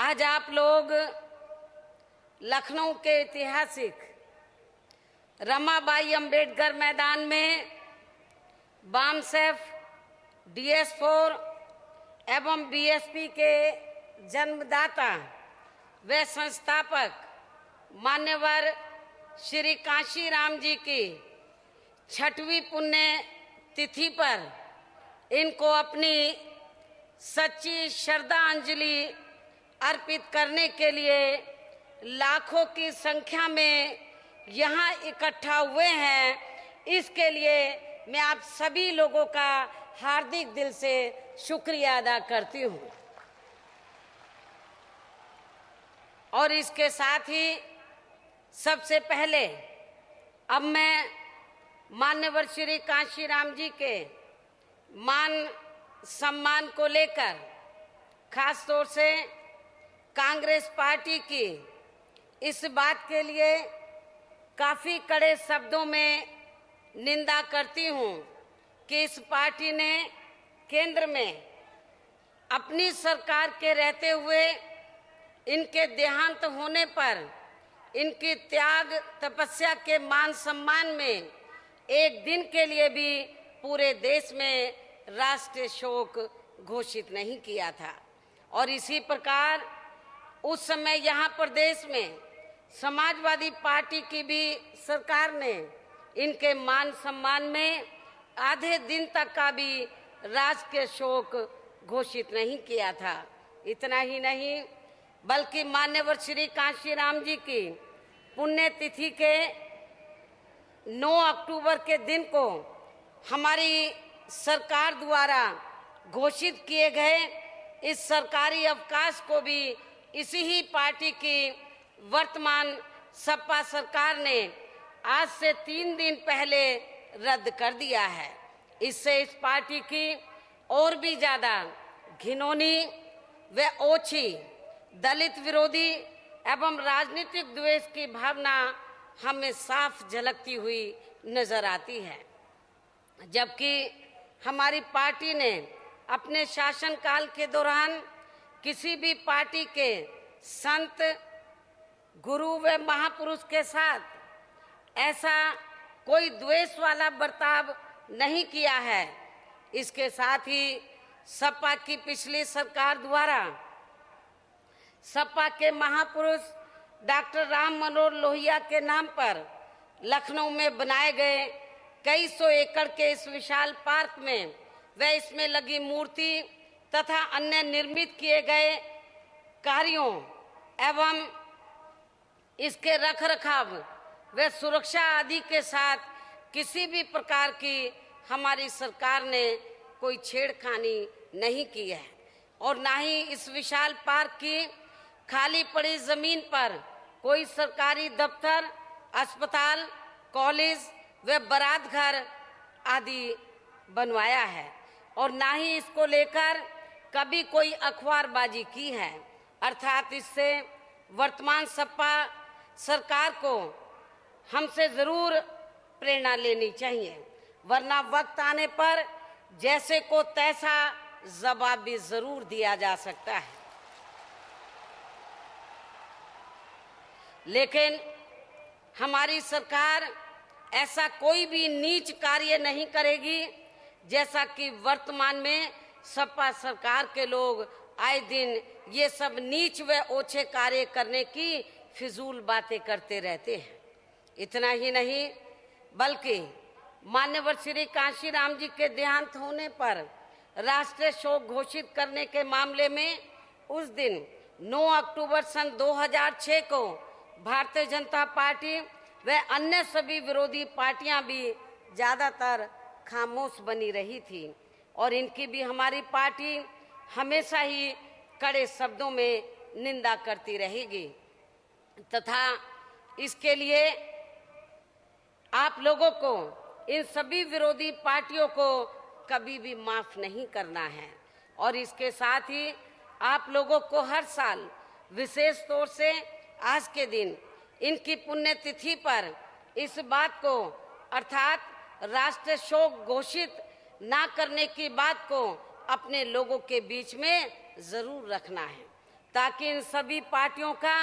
आज आप लोग लखनऊ के ऐतिहासिक रमाबाई अंबेडकर मैदान में बामसेफ, DS4 एवं BSP के जन्मदाता व संस्थापक मान्यवर श्री कांशीराम जी की 6वीं पुण्य तिथि पर इनको अपनी सच्ची श्रद्धांजलि अर्पित करने के लिए लाखों की संख्या में यहाँ इकट्ठा हुए हैं। इसके लिए मैं आप सभी लोगों का हार्दिक दिल से शुक्रिया अदा करती हूँ। और इसके साथ ही सबसे पहले अब मैं मान्यवर श्री कांशीराम जी के मान सम्मान को लेकर खास तौर से कांग्रेस पार्टी की इस बात के लिए काफी कड़े शब्दों में निंदा करती हूँ कि इस पार्टी ने केंद्र में अपनी सरकार के रहते हुए इनके देहांत होने पर इनकी त्याग तपस्या के मान सम्मान में एक दिन के लिए भी पूरे देश में राष्ट्रीय शोक घोषित नहीं किया था। और इसी प्रकार उस समय यहाँ प्रदेश में समाजवादी पार्टी की भी सरकार ने इनके मान सम्मान में आधे दिन तक का भी राजकीय शोक घोषित नहीं किया था। इतना ही नहीं बल्कि मान्यवर श्री कांशीराम जी की पुण्यतिथि के 9 अक्टूबर के दिन को हमारी सरकार द्वारा घोषित किए गए इस सरकारी अवकाश को भी इसी ही पार्टी की वर्तमान सपा सरकार ने आज से 3 दिन पहले रद्द कर दिया है। इससे इस पार्टी की और भी ज्यादा घिनौनी व ओछी दलित विरोधी एवं राजनीतिक द्वेष की भावना हमें साफ झलकती हुई नजर आती है। जबकि हमारी पार्टी ने अपने शासनकाल के दौरान किसी भी पार्टी के संत, गुरु व महापुरुष के साथ ऐसा कोई द्वेष वाला बर्ताव नहीं किया है। इसके साथ ही सपा की पिछली सरकार द्वारा सपा के महापुरुष डॉक्टर राम मनोहर लोहिया के नाम पर लखनऊ में बनाए गए कई सौ एकड़ के इस विशाल पार्क में व इसमें लगी मूर्ति तथा अन्य निर्मित किए गए कार्यों एवं इसके रखरखाव व सुरक्षा आदि के साथ किसी भी प्रकार की हमारी सरकार ने कोई छेड़खानी नहीं की है। और ना ही इस विशाल पार्क की खाली पड़ी जमीन पर कोई सरकारी दफ्तर, अस्पताल, कॉलेज व बारात घर आदि बनवाया है। और ना ही इसको लेकर कभी कोई अखबारबाजी की है। अर्थात इससे वर्तमान सपा सरकार को हमसे जरूर प्रेरणा लेनी चाहिए, वरना वक्त आने पर जैसे को तैसा जवाब भी जरूर दिया जा सकता है। लेकिन हमारी सरकार ऐसा कोई भी नीच कार्य नहीं करेगी जैसा कि वर्तमान में सपा सरकार के लोग आए दिन ये सब नीच व ओछे कार्य करने की फिजूल बातें करते रहते हैं। इतना ही नहीं बल्कि मान्यवर श्री कांशीराम जी के देहांत होने पर राष्ट्रीय शोक घोषित करने के मामले में उस दिन 9 अक्टूबर सन 2006 को भारतीय जनता पार्टी व अन्य सभी विरोधी पार्टियां भी ज्यादातर खामोश बनी रही थी और इनकी भी हमारी पार्टी हमेशा ही कड़े शब्दों में निंदा करती रहेगी तथा इसके लिए आप लोगों को, इन सभी विरोधी पार्टियों को कभी भी माफ नहीं करना है। और इसके साथ ही आप लोगों को हर साल विशेष तौर से आज के दिन इनकी पुण्यतिथि पर इस बात को अर्थात राष्ट्रीय शोक घोषित ना करने की बात को अपने लोगों के बीच में जरूर रखना है। ताकि इन सभी पार्टियों का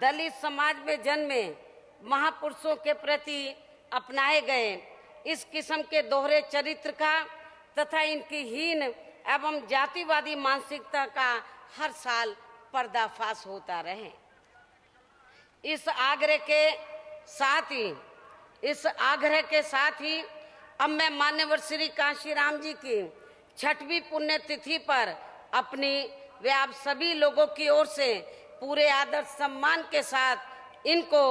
दलित समाज में जन्मे महापुरुषों के प्रति अपनाए गए इस किस्म के दोहरे चरित्र का तथा इनकी हीन एवं जातिवादी मानसिकता का हर साल पर्दाफाश होता रहे। इस आग्रह के साथ ही अब मैं मान्यवर श्री कांशीराम जी की 6वीं पुण्यतिथि पर अपनी व आप सभी लोगों की ओर से पूरे आदर सम्मान के साथ इनको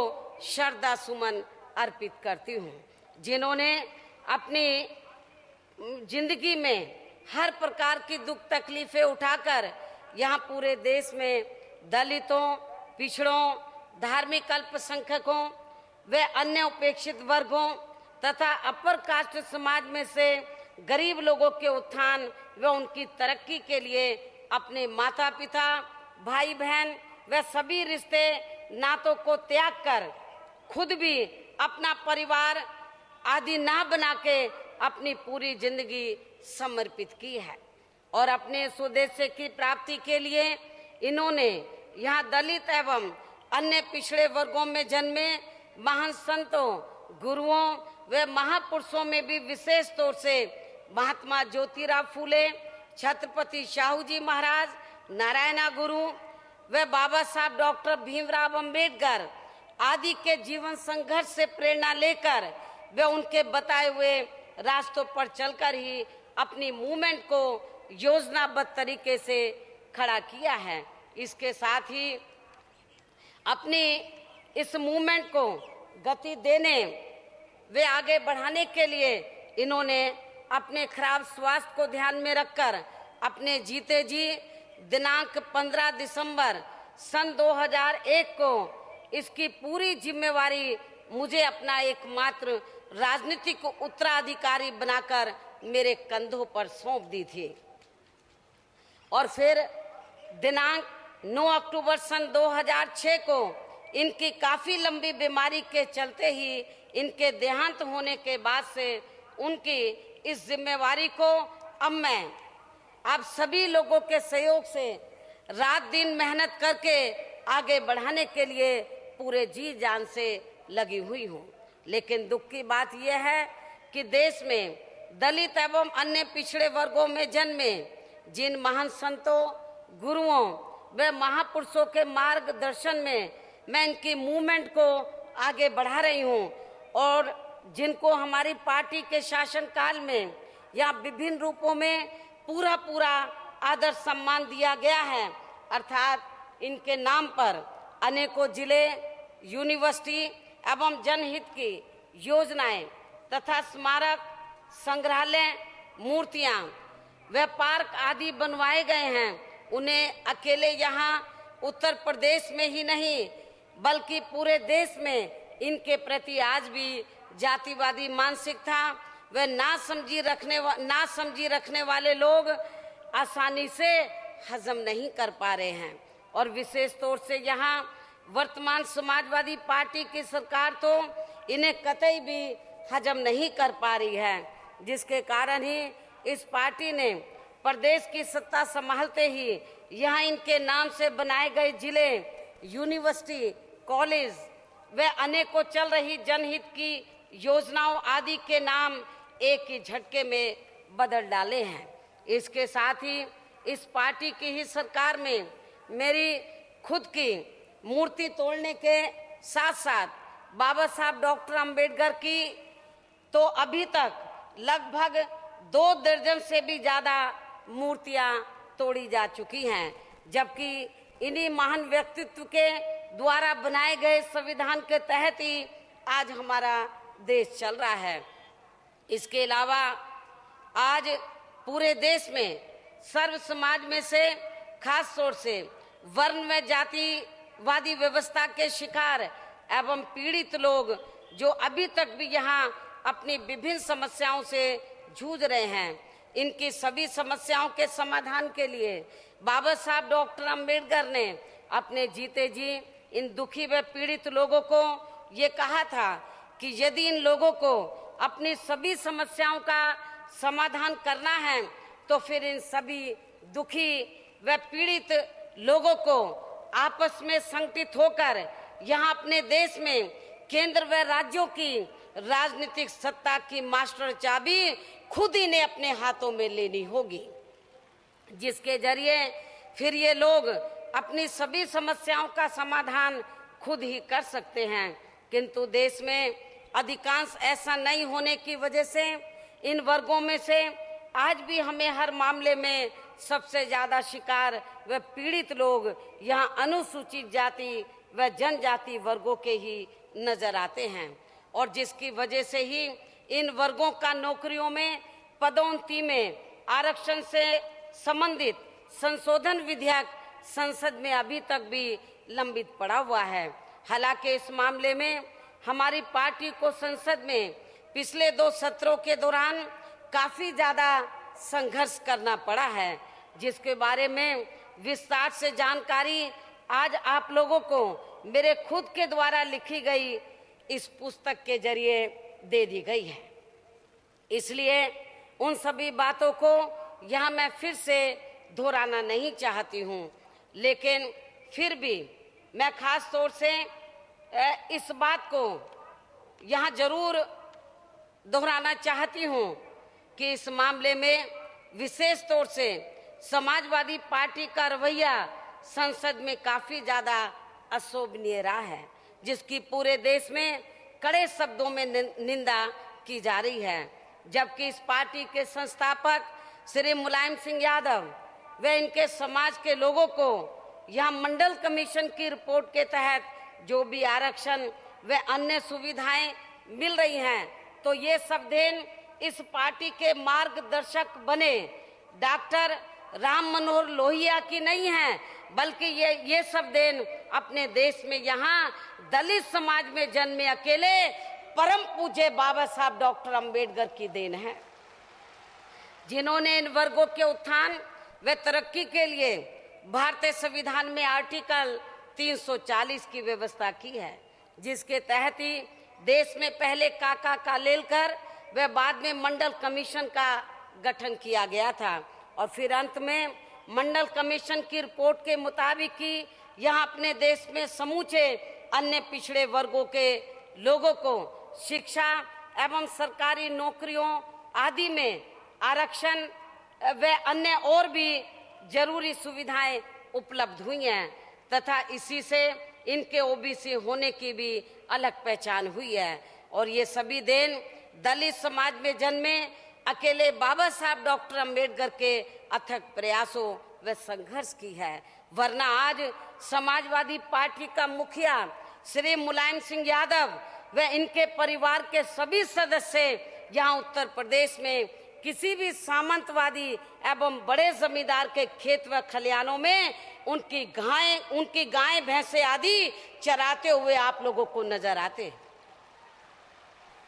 श्रद्धा सुमन अर्पित करती हूँ, जिन्होंने अपनी जिंदगी में हर प्रकार की दुख तकलीफें उठाकर यहाँ पूरे देश में दलितों, पिछड़ों, धार्मिक अल्पसंख्यकों व अन्य उपेक्षित वर्गों तथा अपर कास्ट समाज में से गरीब लोगों के उत्थान व उनकी तरक्की के लिए अपने माता पिता, भाई बहन व सभी रिश्ते नातों को त्याग कर खुद भी अपना परिवार आदि ना बना के अपनी पूरी जिंदगी समर्पित की है और अपने इस उद्देश्य की प्राप्ति के लिए इन्होंने यहाँ दलित एवं अन्य पिछड़े वर्गों में जन्मे महान संतों, गुरुओं व महापुरुषों में भी विशेष तौर से महात्मा ज्योतिराव फूले, छत्रपति शाहू जी महाराज, नारायणा गुरु व बाबा साहब डॉक्टर भीमराव अंबेडकर आदि के जीवन संघर्ष से प्रेरणा लेकर वे उनके बताए हुए रास्तों पर चलकर ही अपनी मूवमेंट को योजनाबद्ध तरीके से खड़ा किया है। इसके साथ ही अपनी इस मूवमेंट को गति देने वे आगे बढ़ाने के लिए इन्होंने अपने खराब स्वास्थ्य को ध्यान में रखकर अपने जीते जी दिनांक 15 दिसंबर सन 2001 को इसकी पूरी जिम्मेवारी मुझे अपना एकमात्र राजनीतिक उत्तराधिकारी बनाकर मेरे कंधों पर सौंप दी थी और फिर दिनांक 9 अक्टूबर सन 2006 को इनकी काफी लंबी बीमारी के चलते ही इनके देहांत होने के बाद से उनकी इस जिम्मेवारी को अब मैं आप सभी लोगों के सहयोग से रात दिन मेहनत करके आगे बढ़ाने के लिए पूरे जी जान से लगी हुई हूँ। लेकिन दुख की बात यह है कि देश में दलित एवं अन्य पिछड़े वर्गों में जन्मे जिन महान संतों, गुरुओं व महापुरुषों के मार्गदर्शन में मैं इनकी मूवमेंट को आगे बढ़ा रही हूँ और जिनको हमारी पार्टी के शासन काल में या विभिन्न रूपों में पूरा आदर सम्मान दिया गया है, अर्थात इनके नाम पर अनेकों जिले, यूनिवर्सिटी एवं जनहित की योजनाएं तथा स्मारक, संग्रहालय, मूर्तियां व पार्क आदि बनवाए गए हैं। उन्हें अकेले यहाँ उत्तर प्रदेश में ही नहीं बल्कि पूरे देश में इनके प्रति आज भी जातिवादी मानसिकता व ना समझी रखने वाले लोग आसानी से हजम नहीं कर पा रहे हैं और विशेष तौर से यहाँ वर्तमान समाजवादी पार्टी की सरकार तो इन्हें कतई भी हजम नहीं कर पा रही है, जिसके कारण ही इस पार्टी ने प्रदेश की सत्ता संभालते ही यहाँ इनके नाम से बनाए गए जिले, यूनिवर्सिटी, कॉलेज व अनेकों चल रही जनहित की योजनाओं आदि के नाम एक ही झटके में बदल डाले हैं। इसके साथ ही इस पार्टी की ही सरकार में मेरी खुद की मूर्ति तोड़ने के साथ साथ बाबा साहब डॉक्टर अंबेडकर की तो अभी तक लगभग 2 दर्जन से भी ज्यादा मूर्तियां तोड़ी जा चुकी हैं, जबकि इन्हीं महान व्यक्तित्व के द्वारा बनाए गए संविधान के तहत ही आज हमारा देश चल रहा है। इसके अलावा आज पूरे देश में सर्व समाज में से खास तौर से वर्ण व जातिवादी व्यवस्था के शिकार एवं पीड़ित लोग जो अभी तक भी यहाँ अपनी विभिन्न समस्याओं से जूझ रहे हैं, इनकी सभी समस्याओं के समाधान के लिए बाबा साहब डॉक्टर अंबेडकर ने अपने जीते जी इन दुखी व पीड़ित लोगों को ये कहा था कि यदि इन लोगों को अपनी सभी समस्याओं का समाधान करना है तो फिर इन सभी दुखी व पीड़ित लोगों को आपस में संगठित होकर यहाँ अपने देश में केंद्र व राज्यों की राजनीतिक सत्ता की मास्टर चाबी खुद ही ने अपने हाथों में लेनी होगी, जिसके जरिए फिर ये लोग अपनी सभी समस्याओं का समाधान खुद ही कर सकते हैं। किंतु देश में अधिकांश ऐसा नहीं होने की वजह से इन वर्गों में से आज भी हमें हर मामले में सबसे ज्यादा शिकार व पीड़ित लोग यहाँ अनुसूचित जाति व जनजाति वर्गों के ही नजर आते हैं, और जिसकी वजह से ही इन वर्गों का नौकरियों में पदोन्नति में आरक्षण से संबंधित संशोधन विधेयक संसद में अभी तक भी लंबित पड़ा हुआ है। हालांकि इस मामले में हमारी पार्टी को संसद में पिछले 2 सत्रों के दौरान काफी ज्यादा संघर्ष करना पड़ा है, जिसके बारे में विस्तार से जानकारी आज आप लोगों को मेरे खुद के द्वारा लिखी गई इस पुस्तक के जरिए दे दी गई है। इसलिए उन सभी बातों को यहाँ मैं फिर से दोहराना नहीं चाहती हूँ, लेकिन फिर भी मैं खास तौर से इस बात को यहाँ जरूर दोहराना चाहती हूँ कि इस मामले में विशेष तौर से समाजवादी पार्टी का रवैया संसद में काफी ज्यादा अशोभनीय रहा है, जिसकी पूरे देश में कड़े शब्दों में निंदा की जा रही है। जबकि इस पार्टी के संस्थापक श्री मुलायम सिंह यादव व इनके समाज के लोगों को यहाँ मंडल कमीशन की रिपोर्ट के तहत जो भी आरक्षण व अन्य सुविधाएं मिल रही हैं, तो ये सब देन इस पार्टी के मार्गदर्शक बने डॉक्टर राम मनोहर लोहिया की नहीं है, बल्कि ये सब देन अपने देश में यहाँ दलित समाज में जन्मे अकेले परम पूज्य बाबा साहब डॉक्टर अंबेडकर की देन है, जिन्होंने इन वर्गों के उत्थान व तरक्की के लिए भारतीय संविधान में आर्टिकल 340 की व्यवस्था की है, जिसके तहत ही देश में पहले काका कालेलकर व बाद में मंडल कमीशन का गठन किया गया था, और फिर अंत में मंडल कमीशन की रिपोर्ट के मुताबिक ही यहाँ अपने देश में समूचे अन्य पिछड़े वर्गों के लोगों को शिक्षा एवं सरकारी नौकरियों आदि में आरक्षण व अन्य और भी जरूरी सुविधाएं उपलब्ध हुई हैं, तथा इसी से इनके ओबीसी होने की भी अलग पहचान हुई है। और ये सभी देन दलित समाज में जन्मे अकेले बाबा साहब डॉक्टर अंबेडकर के अथक प्रयासों व संघर्ष की है, वरना आज समाजवादी पार्टी का मुखिया श्री मुलायम सिंह यादव व इनके परिवार के सभी सदस्य यहाँ उत्तर प्रदेश में किसी भी सामंतवादी एवं बड़े जमींदार के खेत व खलिहानों में उनकी गायें भैंसे आदि चराते हुए आप लोगों को नजर आते।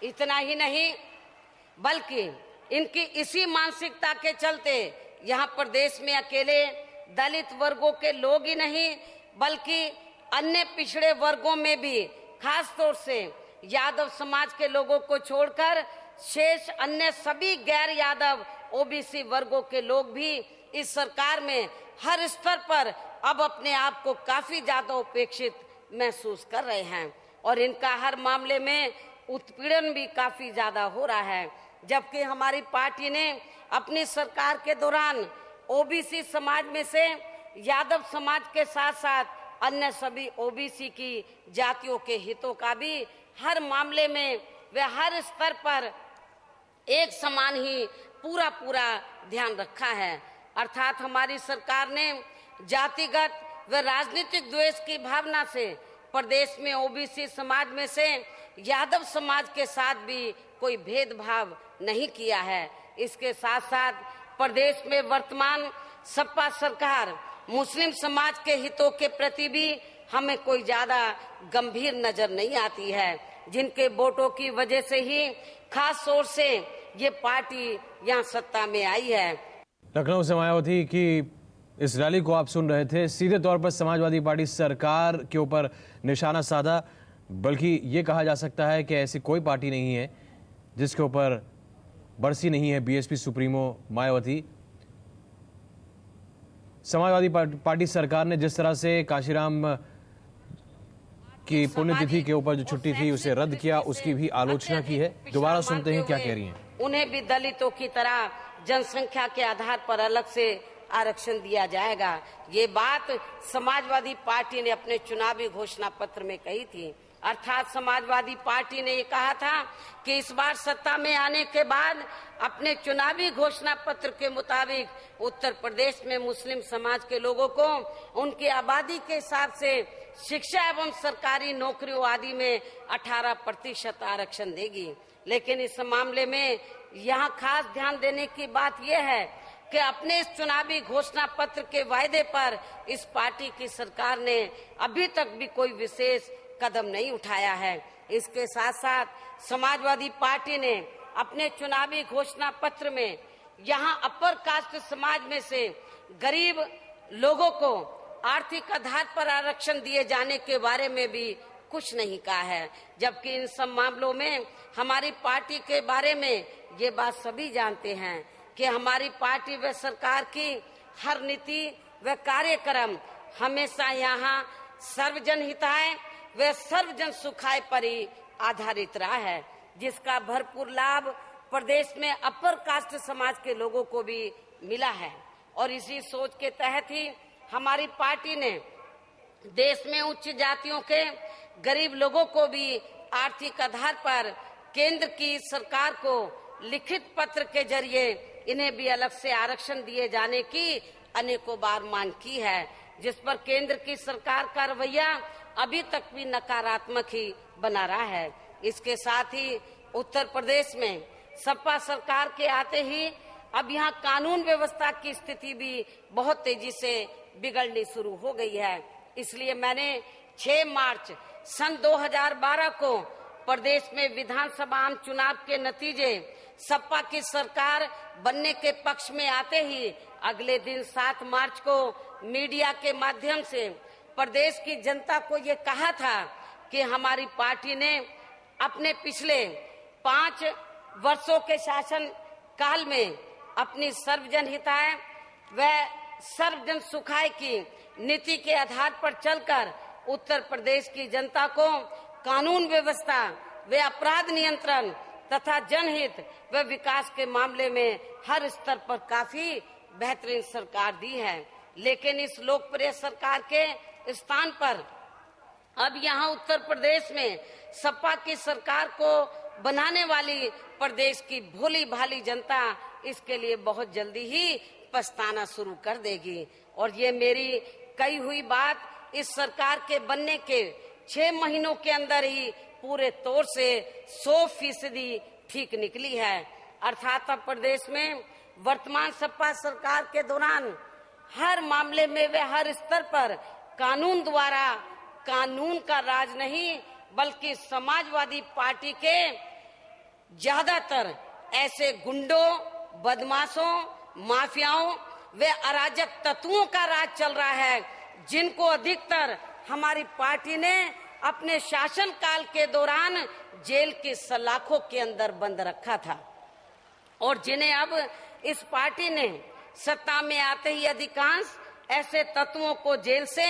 इतना ही नहीं, बल्कि इनकी इसी मानसिकता के चलते यहाँ प्रदेश में अकेले दलित वर्गों के लोग ही नहीं, बल्कि अन्य पिछड़े वर्गों में भी खास तौर से यादव समाज के लोगों को छोड़कर शेष अन्य सभी गैर यादव ओबीसी वर्गों के लोग भी इस सरकार में हर स्तर पर अब अपने आप को काफी ज्यादा उपेक्षित महसूस कर रहे हैं, और इनका हर मामले में उत्पीड़न भी काफी ज्यादा हो रहा है। जबकि हमारी पार्टी ने अपनी सरकार के दौरान ओबीसी समाज में से यादव समाज के साथ साथ अन्य सभी ओबीसी की जातियों के हितों का भी हर मामले में व हर स्तर पर एक समान ही पूरा ध्यान रखा है। अर्थात हमारी सरकार ने जातिगत व राजनीतिक द्वेष की भावना से प्रदेश में ओबीसी समाज में से यादव समाज के साथ भी कोई भेदभाव नहीं किया है। इसके साथ साथ प्रदेश में वर्तमान सपा सरकार मुस्लिम समाज के हितों के प्रति भी हमें कोई ज्यादा गंभीर नजर नहीं आती है, जिनके वोटों की वजह से ही खास तौर से ये पार्टी यहाँ सत्ता में आई है। लखनऊ से मायावती की इस रैली को आप सुन रहे थे। सीधे तौर पर समाजवादी पार्टी सरकार के ऊपर निशाना साधा, बल्कि ये कहा जा सकता है कि ऐसी कोई पार्टी नहीं है जिसके ऊपर बरसी नहीं है BSP supremo Mayawati. Samajwadi party सरकार ने जिस तरह से काशीराम की पुण्यतिथि के ऊपर जो छुट्टी थी उसे रद्द किया, उसकी भी आलोचना की है। दोबारा सुनते हैं क्या कह रही हैं। उन्हें भी दलितों की तरह जनसंख्या के आधार पर अलग से आरक्षण दिया जाएगा। ये बात समाजवादी पार्टी ने अपने चुनावी घोषणा पत्र में कही थी। अर्थात समाजवादी पार्टी ने ये कहा था कि इस बार सत्ता में आने के बाद अपने चुनावी घोषणा पत्र के मुताबिक उत्तर प्रदेश में मुस्लिम समाज के लोगों को उनकी आबादी के हिसाब से शिक्षा एवं सरकारी नौकरियों आदि में 18% आरक्षण देगी। लेकिन इस मामले में यहाँ खास ध्यान देने की बात यह है कि अपने इस चुनावी घोषणा पत्र के वायदे पर इस पार्टी की सरकार ने अभी तक भी कोई विशेष कदम नहीं उठाया है। इसके साथ साथ समाजवादी पार्टी ने अपने चुनावी घोषणा पत्र में यहाँ अपर कास्ट समाज में से गरीब लोगों को आर्थिक आधार पर आरक्षण दिए जाने के बारे में भी कुछ नहीं कहा है, जबकि इन सब मामलों में हमारी पार्टी के बारे में ये बात सभी जानते हैं कि हमारी पार्टी व सरकार की हर नीति व कार्यक्रम हमेशा यहाँ सर्वजन हिताय व सर्वजन सुखाय पर ही आधारित रहा है, जिसका भरपूर लाभ प्रदेश में अपर कास्ट समाज के लोगों को भी मिला है। और इसी सोच के तहत ही हमारी पार्टी ने देश में उच्च जातियों के गरीब लोगों को भी आर्थिक आधार पर केंद्र की सरकार को लिखित पत्र के जरिए इन्हें भी अलग से आरक्षण दिए जाने की अनेकों बार मांग की है, जिस पर केंद्र की सरकार का रवैया अभी तक भी नकारात्मक ही बना रहा है। इसके साथ ही उत्तर प्रदेश में सपा सरकार के आते ही अब यहाँ कानून व्यवस्था की स्थिति भी बहुत तेजी से बिगड़नी शुरू हो गई है। इसलिए मैंने 6 मार्च सन 2012 को प्रदेश में विधानसभा आम चुनाव के नतीजे सपा की सरकार बनने के पक्ष में आते ही अगले दिन 7 मार्च को मीडिया के माध्यम से प्रदेश की जनता को ये कहा था कि हमारी पार्टी ने अपने पिछले 5 वर्षों के शासन काल में अपनी सर्वजन हिताय व सर्वजन सुखाय की नीति के आधार पर चलकर उत्तर प्रदेश की जनता को कानून व्यवस्था व अपराध नियंत्रण तथा जनहित व विकास के मामले में हर स्तर पर काफी बेहतरीन सरकार दी है। लेकिन इस लोकप्रिय सरकार के स्थान पर अब यहाँ उत्तर प्रदेश में सपा की सरकार को बनाने वाली प्रदेश की भोली भाली जनता इसके लिए बहुत जल्दी ही पछताना शुरू कर देगी। और ये मेरी कही हुई बात इस सरकार के बनने के 6 महीनों के अंदर ही पूरे तौर से 100% ठीक निकली है। अर्थात अब प्रदेश में वर्तमान सपा सरकार के दौरान हर मामले में व हर स्तर पर कानून द्वारा कानून का राज नहीं बल्कि समाजवादी पार्टी के ज्यादातर ऐसे गुंडों, बदमाशों, माफियाओं व अराजक तत्वों का राज चल रहा है, जिनको अधिकतर हमारी पार्टी ने अपने शासन काल के दौरान जेल की सलाखों के अंदर बंद रखा था और जिन्हें अब इस पार्टी ने सत्ता में आते ही अधिकांश ऐसे तत्वों को जेल से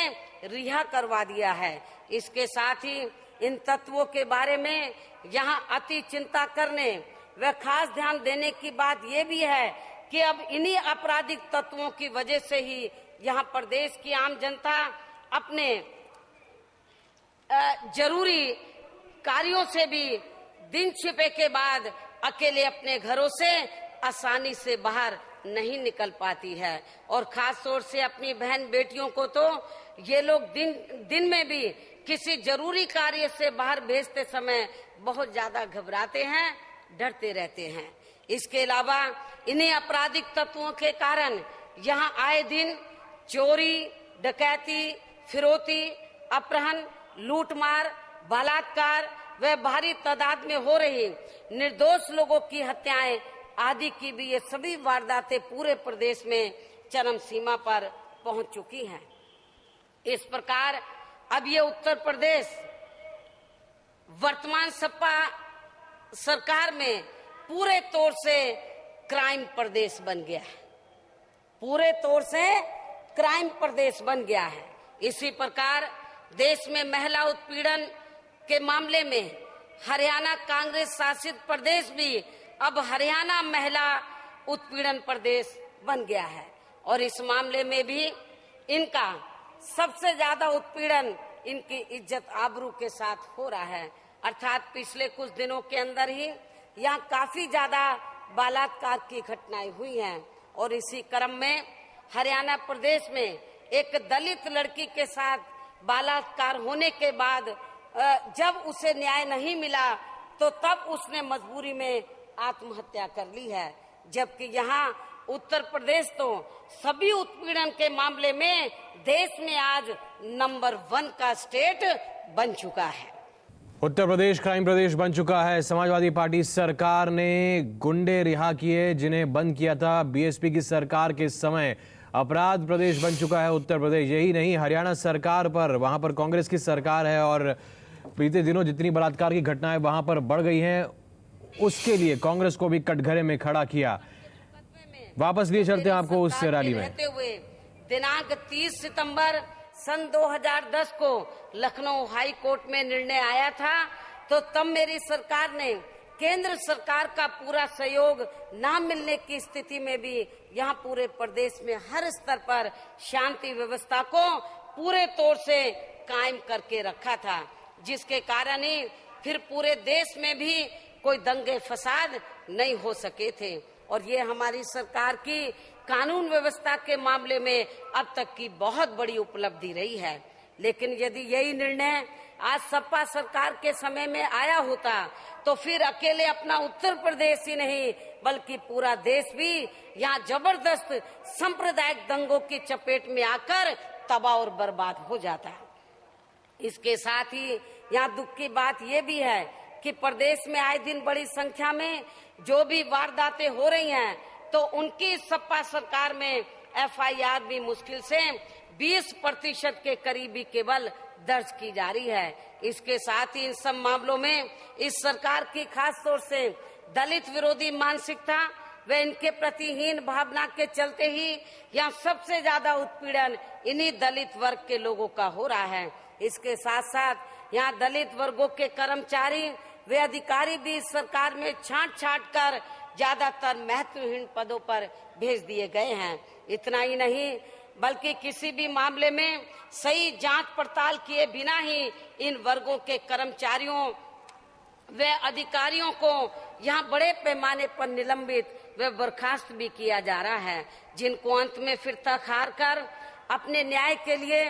रिहा करवा दिया है। इसके साथ ही इन तत्वों के बारे में यहाँ अति चिंता करने व खास ध्यान देने की बात ये भी है कि अब इन्हीं आपराधिक तत्वों की वजह से ही यहाँ प्रदेश की आम जनता अपने जरूरी कार्यों से भी दिन छिपे के बाद अकेले अपने घरों से आसानी से बाहर नहीं निकल पाती है। और खास तौर से अपनी बहन बेटियों को तो ये लोग दिन में भी किसी जरूरी कार्य से बाहर भेजते समय बहुत ज्यादा घबराते हैं, डरते रहते हैं। इसके अलावा इन्हीं आपराधिक तत्वों के कारण यहाँ आए दिन चोरी, डकैती, फिरौती, अपहरण, लूटमार, बलात्कार व भारी तादाद में हो रही निर्दोष लोगों की हत्याएं आदि की भी ये सभी वारदातें पूरे प्रदेश में चरम सीमा पर पहुंच चुकी हैं। इस प्रकार अब ये उत्तर प्रदेश वर्तमान सपा सरकार में पूरे तौर से क्राइम प्रदेश बन गया है, पूरे तौर से क्राइम प्रदेश बन गया है। इसी प्रकार देश में महिला उत्पीड़न के मामले में हरियाणा कांग्रेस शासित प्रदेश भी अब हरियाणा महिला उत्पीड़न प्रदेश बन गया है और इस मामले में भी इनका सबसे ज्यादा उत्पीड़न इनकी इज्जत आबरू के साथ हो रहा है। अर्थात पिछले कुछ दिनों के अंदर ही यहाँ काफी ज्यादा बलात्कार की घटनाएं हुई हैं और इसी क्रम में हरियाणा प्रदेश में एक दलित लड़की के साथ बलात्कार होने के बाद जब उसे न्याय नहीं मिला तो तब उसने मजबूरी में आत्महत्या कर ली है। जबकि यहाँ उत्तर प्रदेश तो सभी उत्पीड़न के मामले में देश में आज नंबर 1 का स्टेट बन चुका है। उत्तर प्रदेश क्राइम प्रदेश बन चुका है। समाजवादी पार्टी सरकार ने गुंडे रिहा किए जिन्हें बंद किया था। बीएसपी की सरकार के समय अपराध प्रदेश बन चुका है उत्तर प्रदेश। यही नहीं, हरियाणा सरकार पर, वहां पर कांग्रेस की सरकार है और बीते दिनों जितनी बलात्कार की घटनाएं वहां पर बढ़ गई हैं उसके लिए कांग्रेस को भी कटघरे में खड़ा किया। वापस लिए चलते हैं आपको उस रैली में। दिनांक 30 सितंबर सन 2010 को लखनऊ हाई कोर्ट में निर्णय आया था तो तब मेरी सरकार ने केंद्र सरकार का पूरा सहयोग न मिलने की स्थिति में भी यहाँ पूरे प्रदेश में हर स्तर पर शांति व्यवस्था को पूरे तौर से कायम करके रखा था, जिसके कारण ही फिर पूरे देश में भी कोई दंगे फसाद नहीं हो सके थे। और ये हमारी सरकार की कानून व्यवस्था के मामले में अब तक की बहुत बड़ी उपलब्धि रही है। लेकिन यदि यही निर्णय आज सपा सरकार के समय में आया होता तो फिर अकेले अपना उत्तर प्रदेश ही नहीं बल्कि पूरा देश भी यहाँ जबरदस्त सांप्रदायिक दंगों की चपेट में आकर तबाह और बर्बाद हो जाता है। इसके साथ ही यहाँ दुख की बात ये भी है कि प्रदेश में आए दिन बड़ी संख्या में जो भी वारदातें हो रही हैं तो उनकी सपा सरकार में एफआईआर भी मुश्किल से 20% के करीबी केवल दर्ज की जा रही है। इसके साथ ही इन सब मामलों में इस सरकार की खास तौर से दलित विरोधी मानसिकता व इनके प्रतिहीन भावना के चलते ही यहाँ सबसे ज्यादा उत्पीड़न इन्हीं दलित वर्ग के लोगों का हो रहा है। इसके साथ साथ यहाँ दलित वर्गों के कर्मचारी वे अधिकारी भी इस सरकार में छांट कर ज्यादातर महत्वहीन पदों पर भेज दिए गए हैं। इतना ही नहीं बल्कि किसी भी मामले में सही जांच पड़ताल किए बिना ही इन वर्गों के कर्मचारियों व अधिकारियों को यहाँ बड़े पैमाने पर निलंबित व बर्खास्त भी किया जा रहा है, जिनको अंत में फिर तक हार कर अपने न्याय के लिए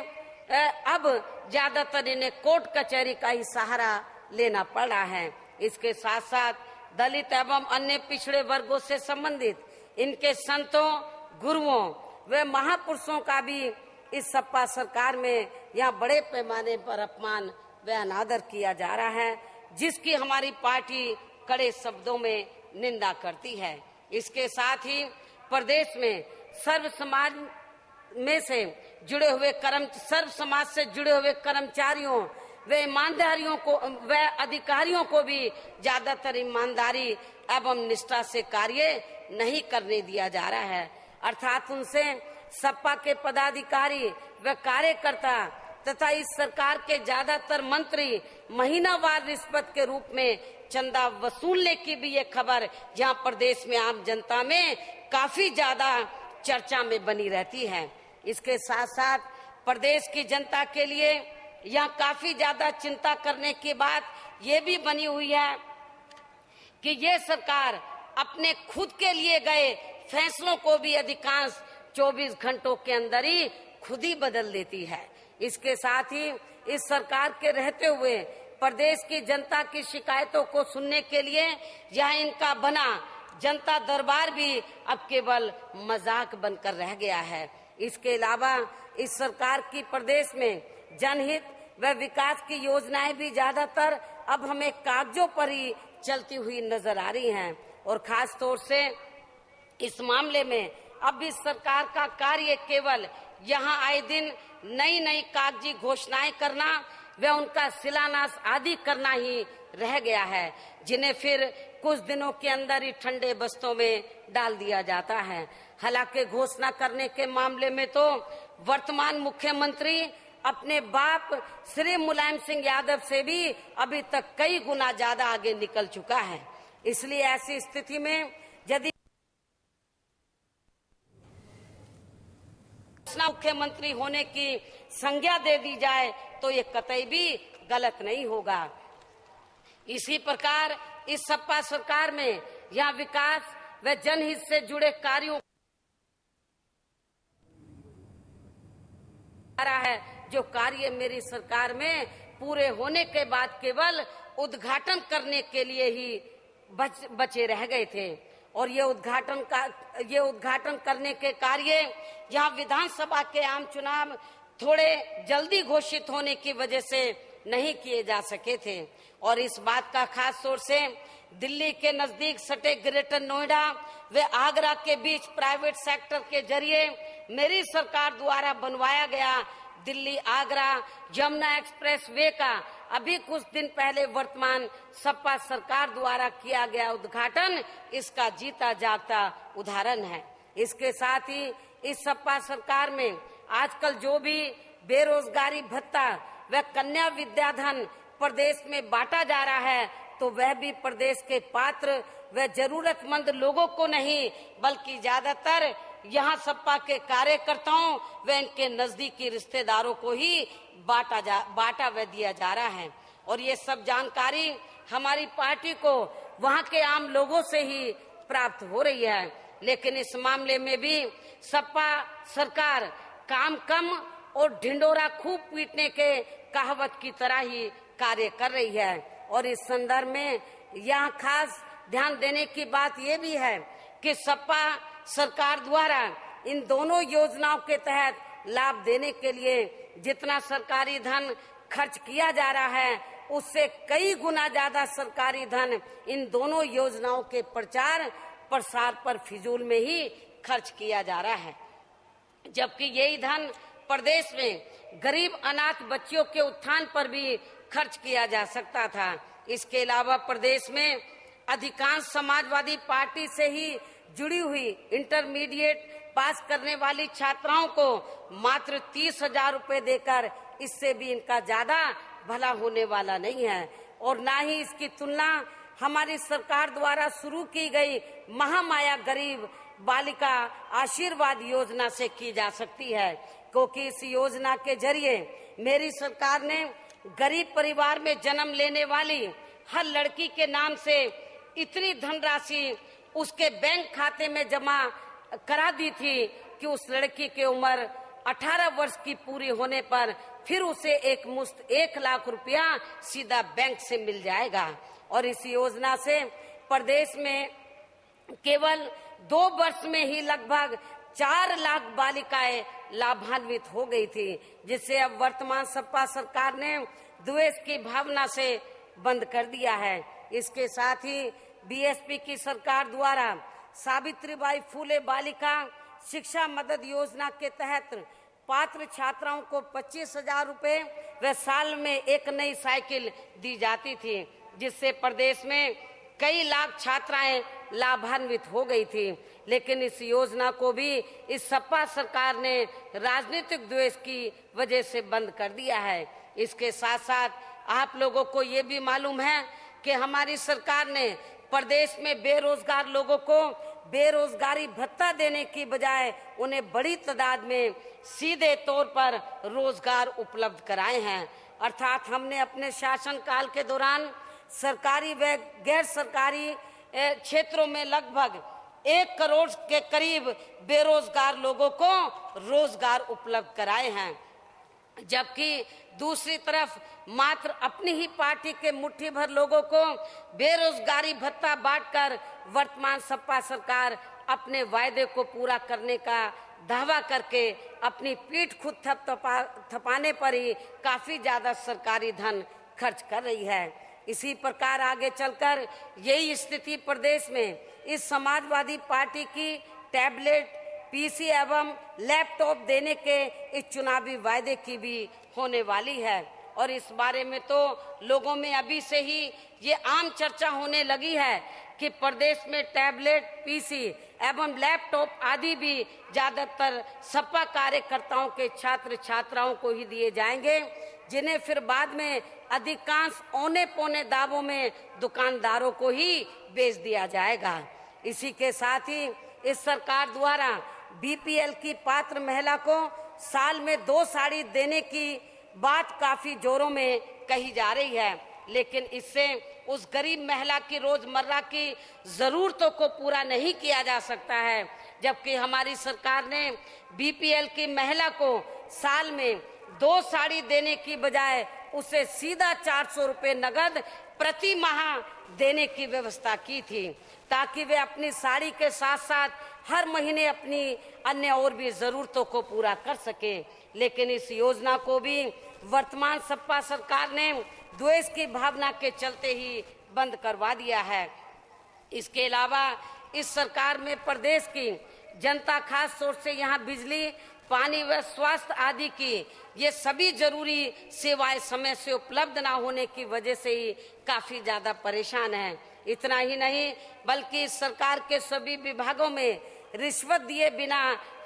अब ज्यादातर इन्हें कोर्ट कचहरी का ही सहारा लेना पड़ रहा है। इसके साथ साथ दलित एवं अन्य पिछड़े वर्गों से संबंधित इनके संतों, गुरुओं व महापुरुषों का भी इस सपा सरकार में यहाँ बड़े पैमाने पर अपमान व अनादर किया जा रहा है, जिसकी हमारी पार्टी कड़े शब्दों में निंदा करती है। इसके साथ ही प्रदेश में सर्व समाज से जुड़े हुए कर्मचारियों व ईमानदारियों को व अधिकारियों को भी ज्यादातर ईमानदारी एवं निष्ठा से कार्य नहीं करने दिया जा रहा है। अर्थात उनसे सपा के पदाधिकारी व कार्यकर्ता तथा इस सरकार के ज्यादातर मंत्री महीनावार रिश्वत के रूप में चंदा वसूलने की भी ये खबर यहाँ प्रदेश में आम जनता में काफी ज्यादा चर्चा में बनी रहती है। इसके साथ साथ प्रदेश की जनता के लिए यहाँ काफी ज्यादा चिंता करने की बात ये भी बनी हुई है कि ये सरकार अपने खुद के लिए गए फैसलों को भी अधिकांश 24 घंटों के अंदर ही खुद ही बदल देती है। इसके साथ ही इस सरकार के रहते हुए प्रदेश की जनता की शिकायतों को सुनने के लिए यहाँ इनका बना जनता दरबार भी अब केवल मजाक बनकर रह गया है। इसके अलावा इस सरकार की प्रदेश में जनहित व विकास की योजनाएं भी ज्यादातर अब हमें कागजों पर ही चलती हुई नजर आ रही हैं और खास तौर से इस मामले में अब इस सरकार का कार्य केवल यहाँ आए दिन नई कागजी घोषणाएं करना व उनका शिलान्यास आदि करना ही रह गया है, जिन्हें फिर कुछ दिनों के अंदर ही ठंडे बस्तों में डाल दिया जाता है। हालांकि घोषणा करने के मामले में तो वर्तमान मुख्यमंत्री अपने बाप श्री मुलायम सिंह यादव से भी अभी तक कई गुना ज्यादा आगे निकल चुका है। इसलिए ऐसी स्थिति में यदि मुख्यमंत्री होने की संज्ञा दे दी जाए तो ये कतई भी गलत नहीं होगा। इसी प्रकार इस सपा सरकार में यहाँ विकास व जनहित से जुड़े कार्यों है, जो कार्य मेरी सरकार में पूरे होने के बाद केवल उद्घाटन करने के लिए ही बचे रह गए थे। और ये उद्घाटन करने के कार्य यहाँ विधानसभा के आम चुनाव थोड़े जल्दी घोषित होने की वजह से नहीं किए जा सके थे। और इस बात का खास तौर से दिल्ली के नजदीक सटे ग्रेटर नोएडा व आगरा के बीच प्राइवेट सेक्टर के जरिए मेरी सरकार द्वारा बनवाया गया दिल्ली आगरा यमुना एक्सप्रेस वे का अभी कुछ दिन पहले वर्तमान सपा सरकार द्वारा किया गया उद्घाटन इसका जीता जागता उदाहरण है। इसके साथ ही इस सपा सरकार में आजकल जो भी बेरोजगारी भत्ता व कन्या विद्याधन प्रदेश में बांटा जा रहा है तो वह भी प्रदेश के पात्र व जरूरतमंद लोगों को नहीं बल्कि ज्यादातर यहाँ सपा के कार्यकर्ताओं व इनके नजदीकी रिश्तेदारों को ही बांटा व दिया जा रहा है। और ये सब जानकारी हमारी पार्टी को वहाँ के आम लोगों से ही प्राप्त हो रही है। लेकिन इस मामले में भी सपा सरकार काम कम और ढिंडोरा खूब पीटने के कहावत की तरह ही कार्य कर रही है। और इस संदर्भ में यहाँ खास ध्यान देने की बात ये भी है कि सपा सरकार द्वारा इन दोनों योजनाओं के तहत लाभ देने के लिए जितना सरकारी धन खर्च किया जा रहा है उससे कई गुना ज्यादा सरकारी धन इन दोनों योजनाओं के प्रचार प्रसार पर फिजूल में ही खर्च किया जा रहा है, जबकि यही धन प्रदेश में गरीब अनाथ बच्चियों के उत्थान पर भी खर्च किया जा सकता था। इसके अलावा प्रदेश में अधिकांश समाजवादी पार्टी से ही जुड़ी हुई इंटरमीडिएट पास करने वाली छात्राओं को मात्र 30,000 रुपए देकर इससे भी इनका ज्यादा भला होने वाला नहीं है। और ना ही इसकी तुलना हमारी सरकार द्वारा शुरू की गई महामाया गरीब बालिका आशीर्वाद योजना से की जा सकती है, क्योंकि इस योजना के जरिए मेरी सरकार ने गरीब परिवार में जन्म लेने वाली हर लड़की के नाम से इतनी धनराशि उसके बैंक खाते में जमा करा दी थी कि उस लड़की की उम्र 18 वर्ष की पूरी होने पर फिर उसे एक मुश्त 1 लाख रुपया सीधा बैंक से मिल जाएगा। और इस योजना से प्रदेश में केवल 2 वर्ष में ही लगभग 4 लाख बालिकाएं लाभान्वित हो गई थी, जिसे अब वर्तमान सपा सरकार ने द्वेष की भावना से बंद कर दिया है। इसके साथ ही बीएसपी की सरकार द्वारा सावित्रीबाई फूले बालिका शिक्षा मदद योजना के तहत पात्र छात्राओं को 25,000 रुपए व साल में एक नई साइकिल दी जाती थी, जिससे प्रदेश में कई लाख छात्राएं लाभान्वित हो गई थी। लेकिन इस योजना को भी इस सपा सरकार ने राजनीतिक द्वेष की वजह से बंद कर दिया है। इसके साथ साथ आप लोगों को ये भी मालूम है कि हमारी सरकार ने प्रदेश में बेरोजगार लोगों को बेरोजगारी भत्ता देने की बजाय उन्हें बड़ी तादाद में सीधे तौर पर रोजगार उपलब्ध कराए हैं। अर्थात हमने अपने शासनकाल के दौरान सरकारी व गैर सरकारी क्षेत्रों में लगभग 1 करोड़ के करीब बेरोजगार लोगों को रोजगार उपलब्ध कराए हैं, जबकि दूसरी तरफ मात्र अपनी ही पार्टी के मुट्ठी भर लोगों को बेरोजगारी भत्ता बांटकर वर्तमान सपा सरकार अपने वायदे को पूरा करने का दावा करके अपनी पीठ खुद थपाने पर ही काफी ज्यादा सरकारी धन खर्च कर रही है। इसी प्रकार आगे चलकर यही स्थिति प्रदेश में इस समाजवादी पार्टी की टैबलेट, पीसी एवं लैपटॉप देने के इस चुनावी वायदे की भी होने वाली है। और इस बारे में तो लोगों में अभी से ही ये आम चर्चा होने लगी है कि प्रदेश में टैबलेट, पीसी एवं लैपटॉप आदि भी ज्यादातर सपा कार्यकर्ताओं के छात्र छात्राओं को ही दिए जाएंगे, जिन्हें फिर बाद में अधिकांश औने पौने दावों में दुकानदारों को ही बेच दिया जाएगा। इसी के साथ ही इस सरकार द्वारा बीपीएल की पात्र महिला को साल में 2 साड़ी देने की बात काफी जोरों में कही जा रही है, लेकिन इससे उस गरीब महिला की रोजमर्रा की जरूरतों को पूरा नहीं किया जा सकता है, जबकि हमारी सरकार ने बीपीएल की महिला को साल में 2 साड़ी देने की बजाय उसे सीधा 400 रुपए नगद प्रति माह देने की व्यवस्था की थी, ताकि वे अपनी साड़ी के साथ साथ हर महीने अपनी अन्य और भी जरूरतों को पूरा कर सके। लेकिन इस योजना को भी वर्तमान सपा सरकार ने द्वेष की भावना के चलते ही बंद करवा दिया है। इसके अलावा इस सरकार में प्रदेश की जनता, खास तौर से यहाँ बिजली, पानी व स्वास्थ्य आदि की ये सभी जरूरी सेवाएं समय से उपलब्ध ना होने की वजह से ही काफी ज्यादा परेशान है। इतना ही नहीं बल्कि इस सरकार के सभी विभागों में रिश्वत दिए बिना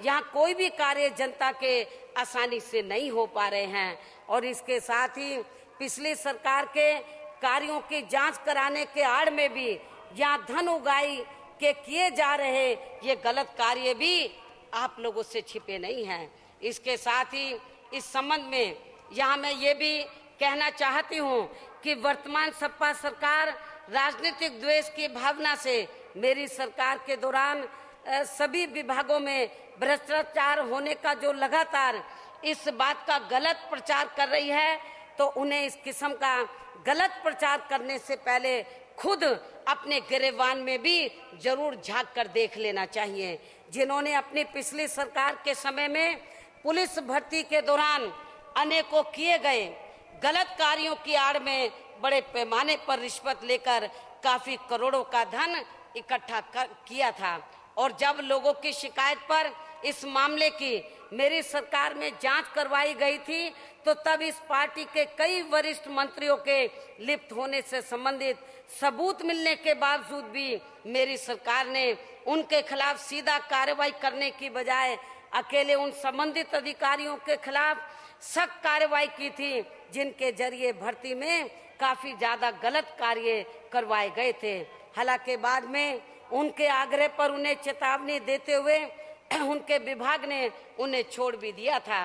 यहाँ कोई भी कार्य जनता के आसानी से नहीं हो पा रहे हैं। और इसके साथ ही पिछली सरकार के कार्यों की जांच कराने के आड़ में भी यहाँ धन उगाही के किए जा रहे ये गलत कार्य भी आप लोगों से छिपे नहीं हैं। इसके साथ ही इस संबंध में यहाँ मैं ये भी कहना चाहती हूँ कि वर्तमान सपा सरकार राजनीतिक द्वेष की भावना से मेरी सरकार के दौरान सभी विभागों में भ्रष्टाचार होने का जो लगातार इस बात का गलत प्रचार कर रही है, तो उन्हें इस किस्म का गलत प्रचार करने से पहले खुद अपने गिरेबान में भी जरूर झांक कर देख लेना चाहिए। जिन्होंने अपनी पिछली सरकार के समय में पुलिस भर्ती के दौरान अनेकों किए गए गलत कार्यों की आड़ में बड़े पैमाने पर रिश्वत लेकर काफी करोड़ों का धन इकट्ठा किया था, और जब लोगों की शिकायत पर इस मामले की मेरी सरकार में जांच करवाई गई थी, तो तब इस पार्टी के कई वरिष्ठ मंत्रियों के लिप्त होने से संबंधित सबूत मिलने के बावजूद भी मेरी सरकार ने उनके खिलाफ सीधा कार्रवाई करने की बजाय अकेले उन संबंधित अधिकारियों के खिलाफ सख्त कार्रवाई की थी, जिनके जरिए भर्ती में काफी ज्यादा गलत कार्य करवाए गए थे। हालांकि बाद में उनके आग्रह पर उन्हें चेतावनी देते हुए उनके विभाग ने उन्हें छोड़ भी दिया था।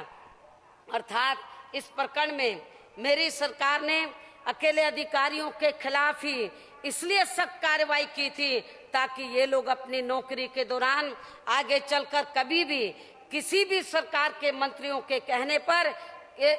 अर्थात इस प्रकरण में मेरी सरकार ने अकेले अधिकारियों के खिलाफ ही इसलिए सख्त कार्रवाई की थी ताकि ये लोग अपनी नौकरी के दौरान आगे चलकर कभी भी किसी भी सरकार के मंत्रियों के कहने पर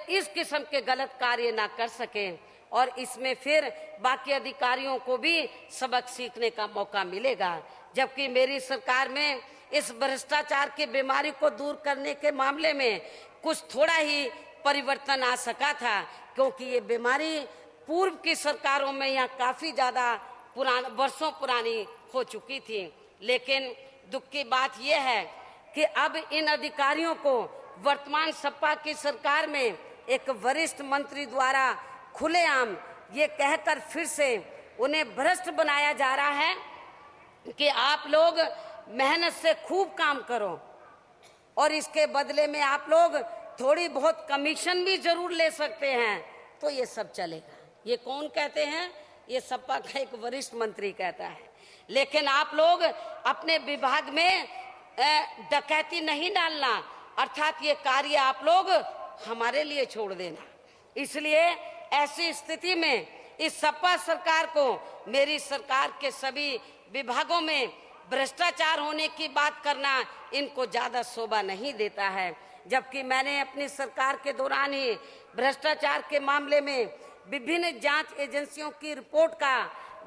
इस किस्म के गलत कार्य ना कर सकें, और इसमें फिर बाकी अधिकारियों को भी सबक सीखने का मौका मिलेगा। जबकि मेरी सरकार में इस भ्रष्टाचार की बीमारी को दूर करने के मामले में कुछ थोड़ा ही परिवर्तन आ सका था, क्योंकि ये बीमारी पूर्व की सरकारों में यहाँ काफी ज्यादा वर्षों पुरानी हो चुकी थी। लेकिन दुख की बात यह है कि अब इन अधिकारियों को वर्तमान सपा की सरकार में एक वरिष्ठ मंत्री द्वारा खुलेआम ये कहकर फिर से उन्हें भ्रष्ट बनाया जा रहा है कि आप लोग मेहनत से खूब काम करो और इसके बदले में आप लोग थोड़ी बहुत कमीशन भी जरूर ले सकते हैं, तो ये सब चलेगा। ये कौन कहते हैं? ये सपा का एक वरिष्ठ मंत्री कहता है। लेकिन आप लोग अपने विभाग में डकैती नहीं डालना, अर्थात ये कार्य आप लोग हमारे लिए छोड़ देना। इसलिए ऐसी स्थिति में इस सपा सरकार को मेरी सरकार के सभी विभागों में भ्रष्टाचार होने की बात करना इनको ज्यादा शोभा नहीं देता है। जबकि मैंने अपनी सरकार के दौरान ही भ्रष्टाचार के मामले में विभिन्न जांच एजेंसियों की रिपोर्ट का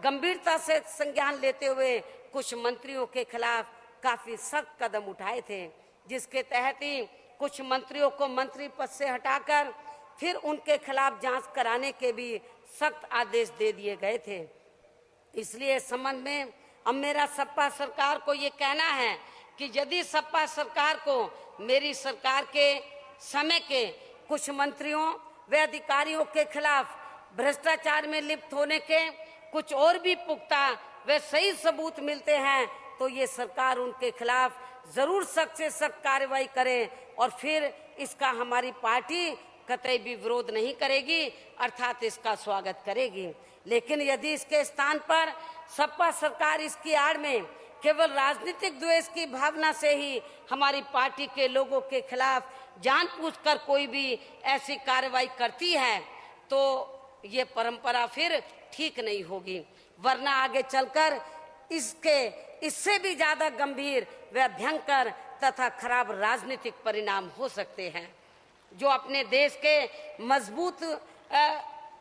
गंभीरता से संज्ञान लेते हुए कुछ मंत्रियों के खिलाफ काफी सख्त कदम उठाए थे, जिसके तहत ही कुछ मंत्रियों को मंत्री पद से हटाकर फिर उनके खिलाफ जांच कराने के भी सख्त आदेश दे दिए गए थे। इसलिए इस संबंध में अब मेरा सपा सरकार को ये कहना है कि यदि सपा सरकार को मेरी सरकार के समय के कुछ मंत्रियों व अधिकारियों के खिलाफ भ्रष्टाचार में लिप्त होने के कुछ और भी पुख्ता वे सही सबूत मिलते हैं तो ये सरकार उनके खिलाफ जरूर सख्त से सख्त कार्रवाई करे और फिर इसका हमारी पार्टी कतई भी विरोध नहीं करेगी, अर्थात इसका स्वागत करेगी। लेकिन यदि इसके स्थान पर सपा सरकार इसकी आड़ में केवल राजनीतिक द्वेष की भावना से ही हमारी पार्टी के लोगों के खिलाफ जानबूझकर कोई भी ऐसी कार्रवाई करती है तो ये परंपरा फिर ठीक नहीं होगी, वरना आगे चलकर इससे भी ज्यादा गंभीर व भयंकर तथा खराब राजनीतिक परिणाम हो सकते हैं, जो अपने देश के मजबूत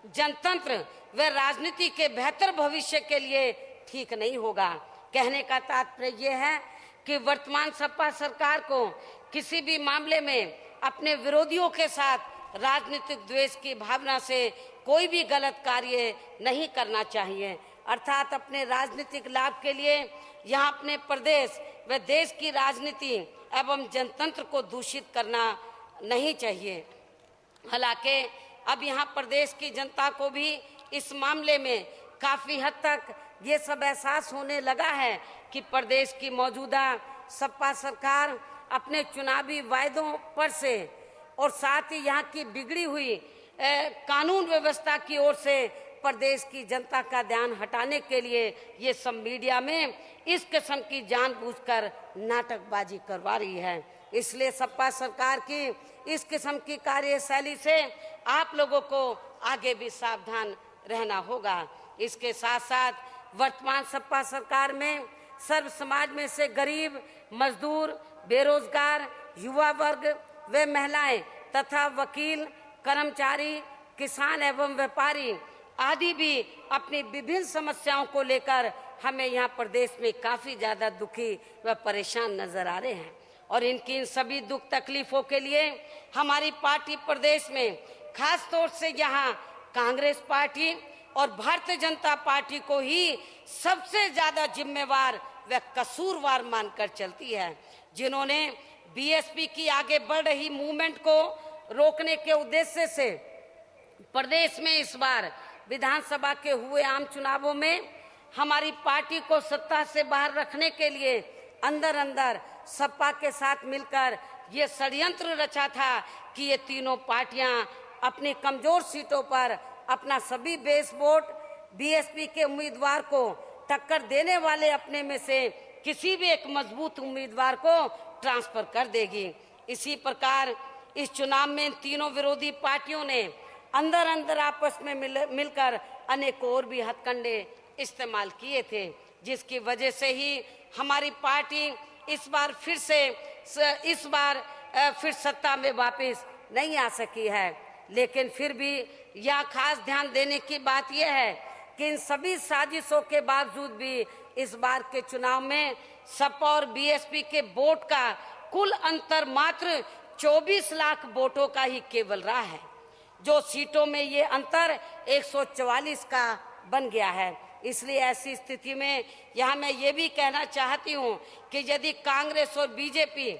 जनतंत्र व राजनीति के बेहतर भविष्य के लिए ठीक नहीं होगा। कहने का तात्पर्य यह है कि वर्तमान सपा सरकार को किसी भी मामले में अपने विरोधियों के साथ राजनीतिक द्वेष की भावना से कोई भी गलत कार्य नहीं करना चाहिए, अर्थात अपने राजनीतिक लाभ के लिए यहाँ अपने प्रदेश व देश की राजनीति एवं जनतंत्र को दूषित करना नहीं चाहिए। हालांकि अब यहाँ प्रदेश की जनता को भी इस मामले में काफी हद तक ये सब एहसास होने लगा है कि प्रदेश की मौजूदा सपा सरकार अपने चुनावी वायदों पर से और साथ ही यहाँ की बिगड़ी हुई कानून व्यवस्था की ओर से प्रदेश की जनता का ध्यान हटाने के लिए ये सब मीडिया में इस किस्म की जानबूझकर नाटकबाजी करवा रही है। इसलिए सपा सरकार की इस किस्म की कार्यशैली से आप लोगों को आगे भी सावधान रहना होगा। इसके साथ साथ वर्तमान सपा सरकार में सर्व समाज में से गरीब, मजदूर, बेरोजगार, युवा वर्ग व महिलाएं तथा वकील, कर्मचारी, किसान एवं व्यापारी आदि भी अपनी विभिन्न समस्याओं को लेकर हमें यहाँ प्रदेश में काफी ज्यादा दुखी व परेशान नजर आ रहे हैं और इनकी इन सभी दुख तकलीफों के लिए हमारी पार्टी प्रदेश में खास तौर से यहाँ कांग्रेस पार्टी और भारतीय जनता पार्टी को ही सबसे ज्यादा जिम्मेवार व कसूरवार मानकर चलती है, जिन्होंने बीएसपी की आगे बढ़ रही मूवमेंट को रोकने के उद्देश्य से प्रदेश में इस बार विधानसभा के हुए आम चुनावों में हमारी पार्टी को सत्ता से बाहर रखने के लिए अंदर अंदर सपा के साथ मिलकर ये षड्यंत्र रचा था कि ये तीनों पार्टियां अपनी कमजोर सीटों पर अपना सभी बेस वोट बीएसपी के उम्मीदवार को टक्कर देने वाले अपने में से किसी भी एक मजबूत उम्मीदवार को ट्रांसफर कर देगी। इसी प्रकार इस चुनाव में तीनों विरोधी पार्टियों ने अंदर अंदर आपस में मिलकर अनेकों और भी हथकंडे इस्तेमाल किए थे, जिसकी वजह से ही हमारी पार्टी इस बार फिर सत्ता में वापस नहीं आ सकी है। लेकिन फिर भी यह खास ध्यान देने की बात यह है कि इन सभी साजिशों के बावजूद भी इस बार के चुनाव में सपा और बीएसपी के वोट का कुल अंतर मात्र 24 लाख वोटों का ही केवल रहा है, जो सीटों में ये अंतर 144 का बन गया है। इसलिए ऐसी स्थिति में यहाँ मैं ये भी कहना चाहती हूँ कि यदि कांग्रेस और बीजेपी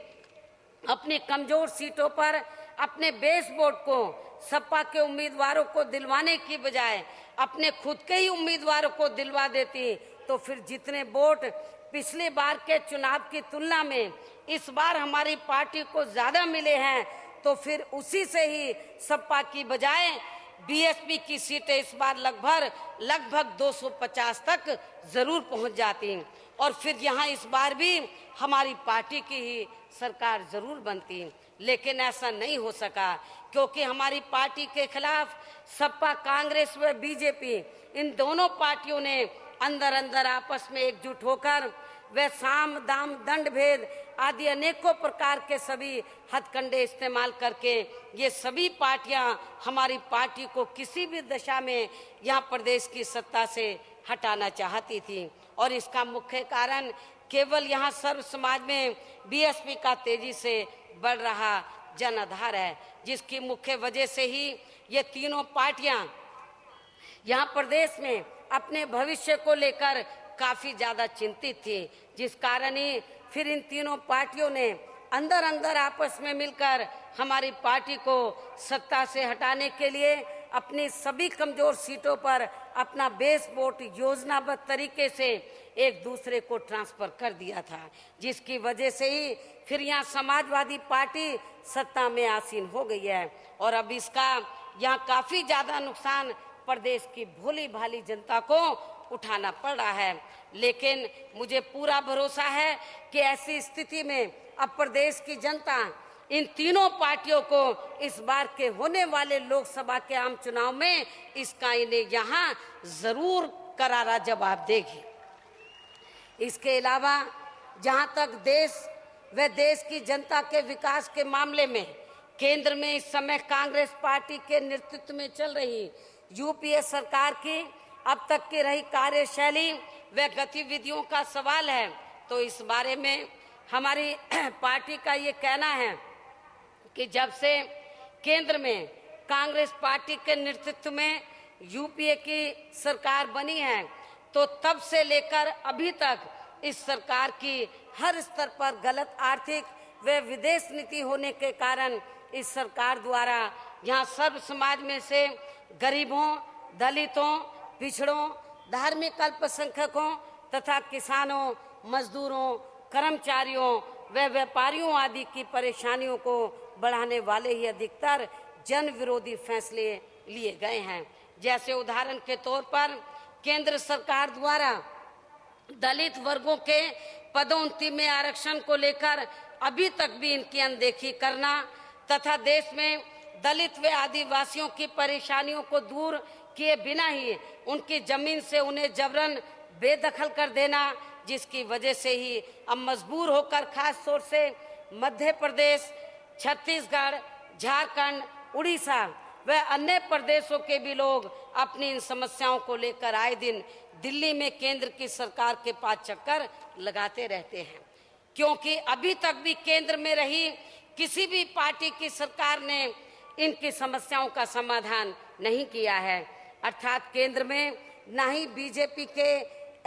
अपनी कमजोर सीटों पर अपने बेस वोट को सपा के उम्मीदवारों को दिलवाने की बजाय अपने खुद के ही उम्मीदवारों को दिलवा देती तो फिर जितने वोट पिछले बार के चुनाव की तुलना में इस बार हमारी पार्टी को ज्यादा मिले हैं तो फिर उसी से ही सपा की बजाय बीएसपी की सीटें इस बार लगभग 250 तक जरूर पहुंच जाती और फिर यहाँ इस बार भी हमारी पार्टी की ही सरकार जरूर बनती। लेकिन ऐसा नहीं हो सका क्योंकि हमारी पार्टी के खिलाफ सपा, कांग्रेस व बीजेपी इन दोनों पार्टियों ने अंदर अंदर आपस में एकजुट होकर वे साम दाम दंड भेद आदि अनेकों प्रकार के सभी हथकंडे इस्तेमाल करके ये सभी पार्टियां हमारी पार्टी को किसी भी दशा में यहाँ प्रदेश की सत्ता से हटाना चाहती थी और इसका मुख्य कारण केवल यहाँ सर्व समाज में बीएसपी का तेजी से बढ़ रहा जन आधार है, जिसकी मुख्य वजह से ही ये तीनों पार्टियां यहाँ प्रदेश में अपने भविष्य को लेकर काफी ज्यादा चिंतित थी, जिस कारण ही फिर इन तीनों पार्टियों ने अंदर अंदर आपस में मिलकर हमारी पार्टी को सत्ता से हटाने के लिए अपनी सभी कमजोर सीटों पर अपना बेस वोट योजनाबद्ध तरीके से एक दूसरे को ट्रांसफर कर दिया था, जिसकी वजह से ही फिर यहाँ समाजवादी पार्टी सत्ता में आसीन हो गई है। और अब इसका यहाँ काफी ज्यादा नुकसान प्रदेश की भोली भाली जनता को उठाना पड़ रहा है। लेकिन मुझे पूरा भरोसा है कि ऐसी स्थिति में अब प्रदेश की जनता इन तीनों पार्टियों को इस बार के होने वाले लोकसभा के आम चुनाव में इसका इन्हें यहाँ जरूर करारा जवाब देगी। इसके अलावा जहाँ तक देश व देश की जनता के विकास के मामले में केंद्र में इस समय कांग्रेस पार्टी के नेतृत्व में चल रही यूपीए सरकार की अब तक की रही कार्यशैली व गतिविधियों का सवाल है, तो इस बारे में हमारी पार्टी का ये कहना है कि जब से केंद्र में कांग्रेस पार्टी के नेतृत्व में यूपीए की सरकार बनी है, तो तब से लेकर अभी तक इस सरकार की हर स्तर पर गलत आर्थिक व विदेश नीति होने के कारण इस सरकार द्वारा यहाँ सर्व समाज में से गरीबों, दलितों, पिछड़ों, धार्मिक अल्पसंख्यकों तथा किसानों, मजदूरों, कर्मचारियों व व्यापारियों आदि की परेशानियों को बढ़ाने वाले ही अधिकतर जन विरोधी फैसले लिए गए हैं। जैसे उदाहरण के तौर पर केंद्र सरकार द्वारा दलित वर्गों के पदोन्नति में आरक्षण को लेकर अभी तक भी इनकी अनदेखी करना तथा देश में दलित व आदिवासियों की परेशानियों को दूर किए बिना ही उनकी जमीन से उन्हें जबरन बेदखल कर देना, जिसकी वजह से ही अब मजबूर होकर खास तौर से मध्य प्रदेश, छत्तीसगढ़, झारखंड, उड़ीसा व अन्य प्रदेशों के भी लोग अपनी इन समस्याओं को लेकर आए दिन दिल्ली में केंद्र की सरकार के पास चक्कर लगाते रहते हैं, क्योंकि अभी तक भी केंद्र में रही किसी भी पार्टी की सरकार ने इनकी समस्याओं का समाधान नहीं किया है। अर्थात केंद्र में ना ही बीजेपी के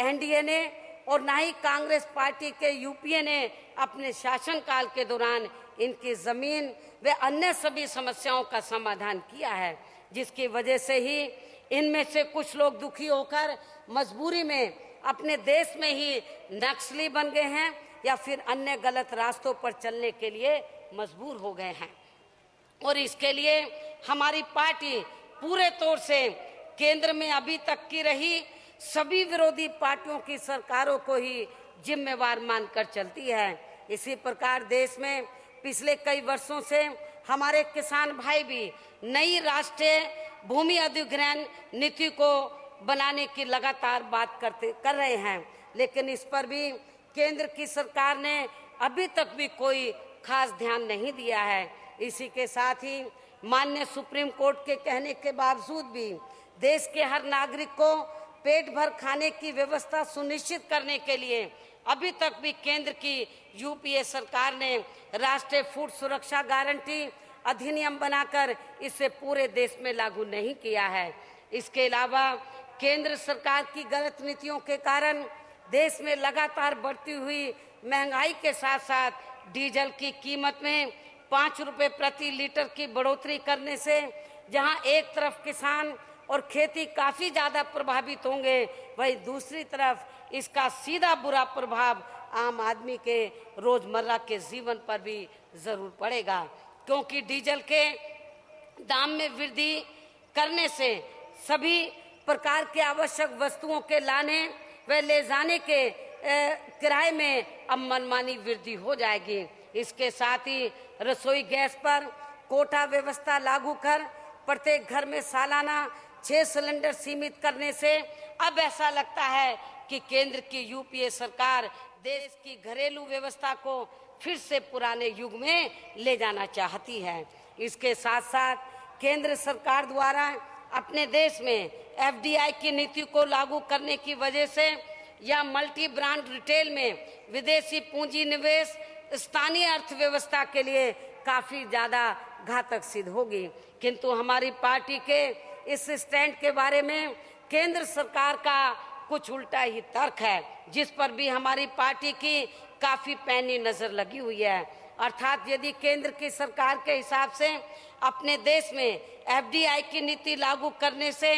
एनडीए ने और ना ही कांग्रेस पार्टी के यूपीए ने अपने शासनकाल के दौरान इनकी जमीन व अन्य सभी समस्याओं का समाधान किया है, जिसकी वजह से ही इनमें से कुछ लोग दुखी होकर मजबूरी में अपने देश में ही नक्सली बन गए हैं या फिर अन्य गलत रास्तों पर चलने के लिए मजबूर हो गए हैं। और इसके लिए हमारी पार्टी पूरे तौर से केंद्र में अभी तक की रही सभी विरोधी पार्टियों की सरकारों को ही जिम्मेवार मानकर चलती है। इसी प्रकार देश में पिछले कई वर्षों से हमारे किसान भाई भी नई राष्ट्रीय भूमि अधिग्रहण नीति को बनाने की लगातार बात कर रहे हैं, लेकिन इस पर भी केंद्र की सरकार ने अभी तक भी कोई खास ध्यान नहीं दिया है। इसी के साथ ही माननीय सुप्रीम कोर्ट के कहने के बावजूद भी देश के हर नागरिक को पेट भर खाने की व्यवस्था सुनिश्चित करने के लिए अभी तक भी केंद्र की यूपीए सरकार ने राष्ट्रीय फूड सुरक्षा गारंटी अधिनियम बनाकर इसे पूरे देश में लागू नहीं किया है। इसके अलावा केंद्र सरकार की गलत नीतियों के कारण देश में लगातार बढ़ती हुई महंगाई के साथ साथ डीजल की कीमत में 5 रुपए प्रति लीटर की बढ़ोतरी करने से जहां एक तरफ किसान और खेती काफी ज्यादा प्रभावित होंगे, वहीं दूसरी तरफ इसका सीधा बुरा प्रभाव आम आदमी के रोजमर्रा के जीवन पर भी जरूर पड़ेगा, क्योंकि डीजल के दाम में वृद्धि करने से सभी प्रकार के आवश्यक वस्तुओं के लाने व ले जाने के किराए में अब मनमानी वृद्धि हो जाएगी। इसके साथ ही रसोई गैस पर कोटा व्यवस्था लागू कर प्रत्येक घर में सालाना 6 सिलेंडर सीमित करने से अब ऐसा लगता है कि केंद्र की यूपीए सरकार देश की घरेलू व्यवस्था को फिर से पुराने युग में ले जाना चाहती है। इसके साथ साथ केंद्र सरकार द्वारा अपने देश में एफडीआई की नीति को लागू करने की वजह से या मल्टी ब्रांड रिटेल में विदेशी पूंजी निवेश स्थानीय अर्थव्यवस्था के लिए काफी ज्यादा घातक सिद्ध होगी। किंतु हमारी पार्टी के इस स्टैंड के बारे में केंद्र सरकार का कुछ उल्टा ही तर्क है, जिस पर भी हमारी पार्टी की काफी पैनी नजर लगी हुई है। अर्थात यदि केंद्र की सरकार के हिसाब से अपने देश में एफडीआई की नीति लागू करने से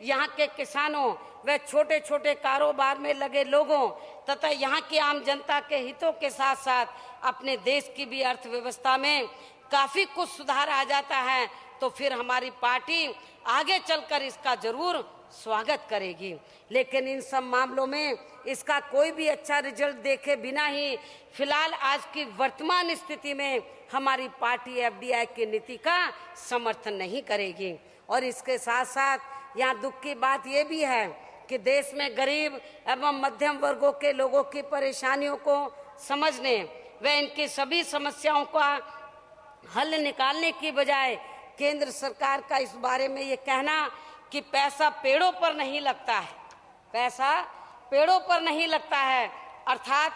यहाँ के किसानों व छोटे छोटे कारोबार में लगे लोगों तथा यहाँ की आम जनता के हितों के साथ साथ अपने देश की भी अर्थव्यवस्था में काफी कुछ सुधार आ जाता है, तो फिर हमारी पार्टी आगे चलकर इसका जरूर स्वागत करेगी। लेकिन इन सब मामलों में इसका कोई भी अच्छा रिजल्ट देखे बिना ही फिलहाल आज की वर्तमान स्थिति में हमारी पार्टी एफडीआई की नीति का समर्थन नहीं करेगी। और इसके साथ साथ यहाँ दुख की बात ये भी है कि देश में गरीब एवं मध्यम वर्गों के लोगों की परेशानियों को समझने व इनकी सभी समस्याओं का हल निकालने की बजाय केंद्र सरकार का इस बारे में ये कहना कि पैसा पेड़ों पर नहीं लगता है, पैसा पेड़ों पर नहीं लगता है, अर्थात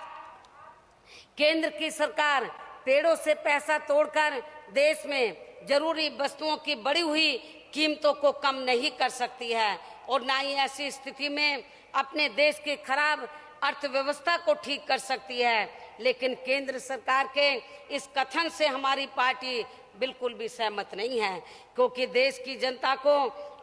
केंद्र की सरकार पेड़ों से पैसा तोड़कर देश में जरूरी वस्तुओं की बढ़ी हुई कीमतों को कम नहीं कर सकती है और ना ही ऐसी स्थिति में अपने देश की खराब अर्थव्यवस्था को ठीक कर सकती है। लेकिन केंद्र सरकार के इस कथन से हमारी पार्टी बिल्कुल भी सहमत नहीं है, क्योंकि देश की जनता को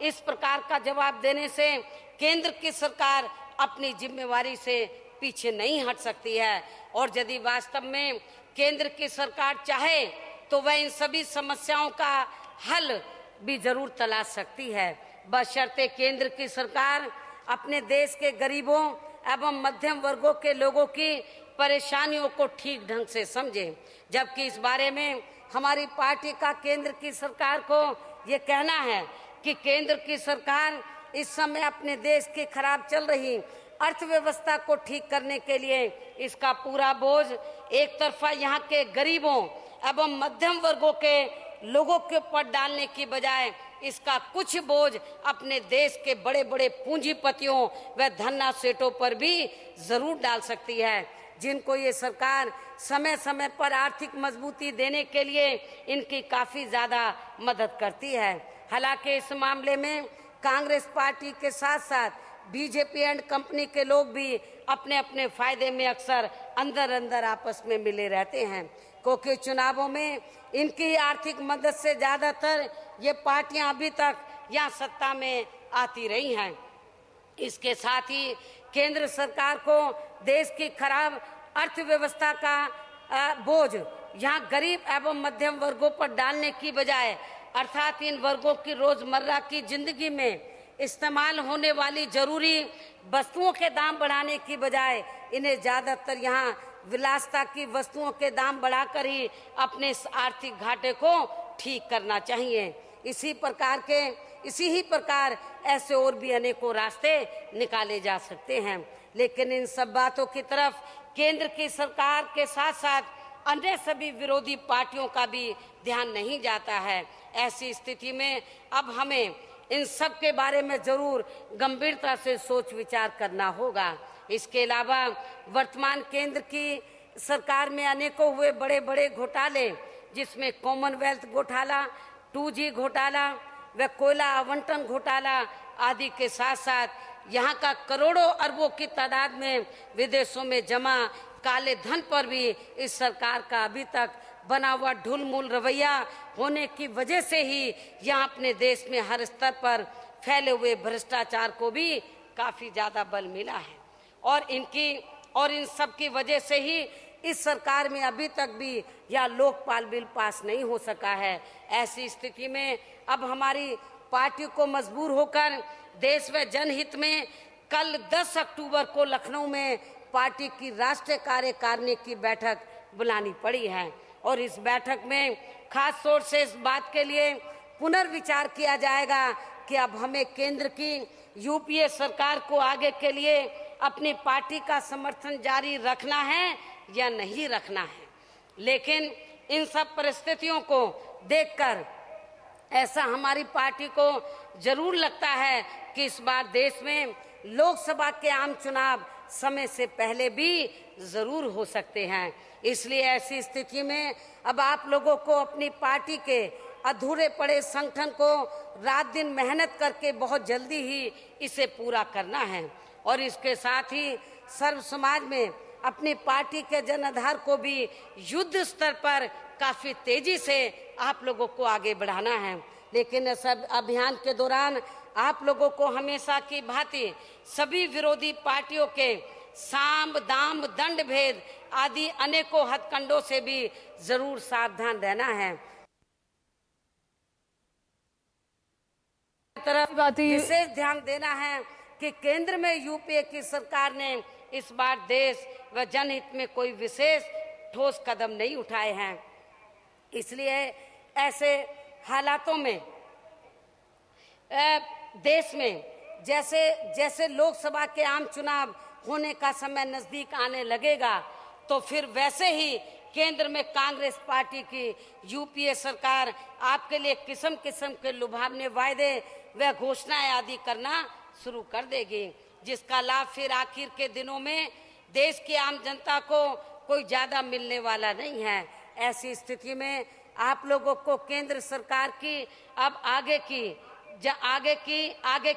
इस प्रकार का जवाब देने से केंद्र की सरकार अपनी जिम्मेवारी से पीछे नहीं हट सकती है। और यदि वास्तव में केंद्र की सरकार चाहे तो वह इन सभी समस्याओं का हल भी जरूर तलाश सकती है, बशर्ते केंद्र की सरकार अपने देश के गरीबों एवं मध्यम वर्गों के लोगों की परेशानियों को ठीक ढंग से समझे। जबकि इस बारे में हमारी पार्टी का केंद्र की सरकार को ये कहना है कि केंद्र की सरकार इस समय अपने देश की खराब चल रही अर्थव्यवस्था को ठीक करने के लिए इसका पूरा बोझ एक तरफा यहाँ के गरीबों एवं मध्यम वर्गों के लोगों के ऊपर डालने की बजाय इसका कुछ बोझ अपने देश के बड़े बड़े पूंजीपतियों व धन्ना सेठों पर भी जरूर डाल सकती है, जिनको ये सरकार समय समय पर आर्थिक मजबूती देने के लिए इनकी काफी ज्यादा मदद करती है। हालांकि इस मामले में कांग्रेस पार्टी के साथ साथ बीजेपी एंड कंपनी के लोग भी अपने अपने फायदे में अक्सर अंदर अंदर आपस में मिले रहते हैं, क्योंकि चुनावों में इनकी आर्थिक मदद से ज्यादातर ये पार्टियां अभी तक यहाँ सत्ता में आती रही हैं। इसके साथ ही केंद्र सरकार को देश की खराब अर्थव्यवस्था का बोझ यहाँ गरीब एवं मध्यम वर्गों पर डालने की बजाय अर्थात इन वर्गों की रोजमर्रा की जिंदगी में इस्तेमाल होने वाली जरूरी वस्तुओं के दाम बढ़ाने की बजाय इन्हें ज्यादातर यहाँ विलासिता की वस्तुओं के दाम बढ़ाकर ही अपने आर्थिक घाटे को ठीक करना चाहिए। इसी ही प्रकार ऐसे और भी अनेकों रास्ते निकाले जा सकते हैं। लेकिन इन सब बातों की तरफ केंद्र की सरकार के साथ साथ अन्य सभी विरोधी पार्टियों का भी ध्यान नहीं जाता है। ऐसी स्थिति में अब हमें इन सब के बारे में जरूर गंभीरता से सोच विचार करना होगा। इसके अलावा वर्तमान केंद्र की सरकार में अनेकों हुए बड़े बड़े घोटाले, जिसमें कॉमनवेल्थ घोटाला, 2G घोटाला व कोयला आवंटन घोटाला आदि के साथ साथ यहाँ का करोड़ों अरबों की तादाद में विदेशों में जमा काले धन पर भी इस सरकार का अभी तक बना हुआ ढुलमुल रवैया होने की वजह से ही यहाँ अपने देश में हर स्तर पर फैले हुए भ्रष्टाचार को भी काफी ज्यादा बल मिला है। और इन सब की वजह से ही इस सरकार में अभी तक भी यह लोकपाल बिल पास नहीं हो सका है। ऐसी स्थिति में अब हमारी पार्टी को मजबूर होकर देश व जनहित में कल 10 अक्टूबर को लखनऊ में पार्टी की राष्ट्रीय कार्यकारिणी की बैठक बुलानी पड़ी है। और इस बैठक में खास तौर से इस बात के लिए पुनर्विचार किया जाएगा कि अब हमें केंद्र की यूपीए सरकार को आगे के लिए अपनी पार्टी का समर्थन जारी रखना है या नहीं रखना है। लेकिन इन सब परिस्थितियों को देखकर ऐसा हमारी पार्टी को जरूर लगता है कि इस बार देश में लोकसभा के आम चुनाव समय से पहले भी जरूर हो सकते हैं। इसलिए ऐसी स्थिति में अब आप लोगों को अपनी पार्टी के अधूरे पड़े संगठन को रात दिन मेहनत करके बहुत जल्दी ही इसे पूरा करना है। और इसके साथ ही सर्व समाज में अपनी पार्टी के जनाधार को भी युद्ध स्तर पर काफी तेजी से आप लोगों को आगे बढ़ाना है। लेकिन सब अभियान के दौरान आप लोगों को हमेशा की भांति सभी विरोधी पार्टियों के साम दाम दंड भेद आदि अनेकों हथकंडों से भी जरूर सावधान रहना है। तरफ विशेष ध्यान देना है कि केंद्र में यूपीए की सरकार ने इस बार देश व जनहित में कोई विशेष ठोस कदम नहीं उठाए हैं। इसलिए ऐसे हालातों में देश में जैसे जैसे लोकसभा के आम चुनाव होने का समय नजदीक आने लगेगा, तो फिर वैसे ही केंद्र में कांग्रेस पार्टी की यूपीए सरकार आपके लिए किस्म किस्म के लुभावने वायदे व घोषणाएं आदि करना शुरू कर देगी, जिसका लाभ फिर आखिर के दिनों में देश की आम जनता को कोई ज्यादा मिलने वाला नहीं है। ऐसी स्थिति में आप लोगों को केंद्र सरकार की अब आगे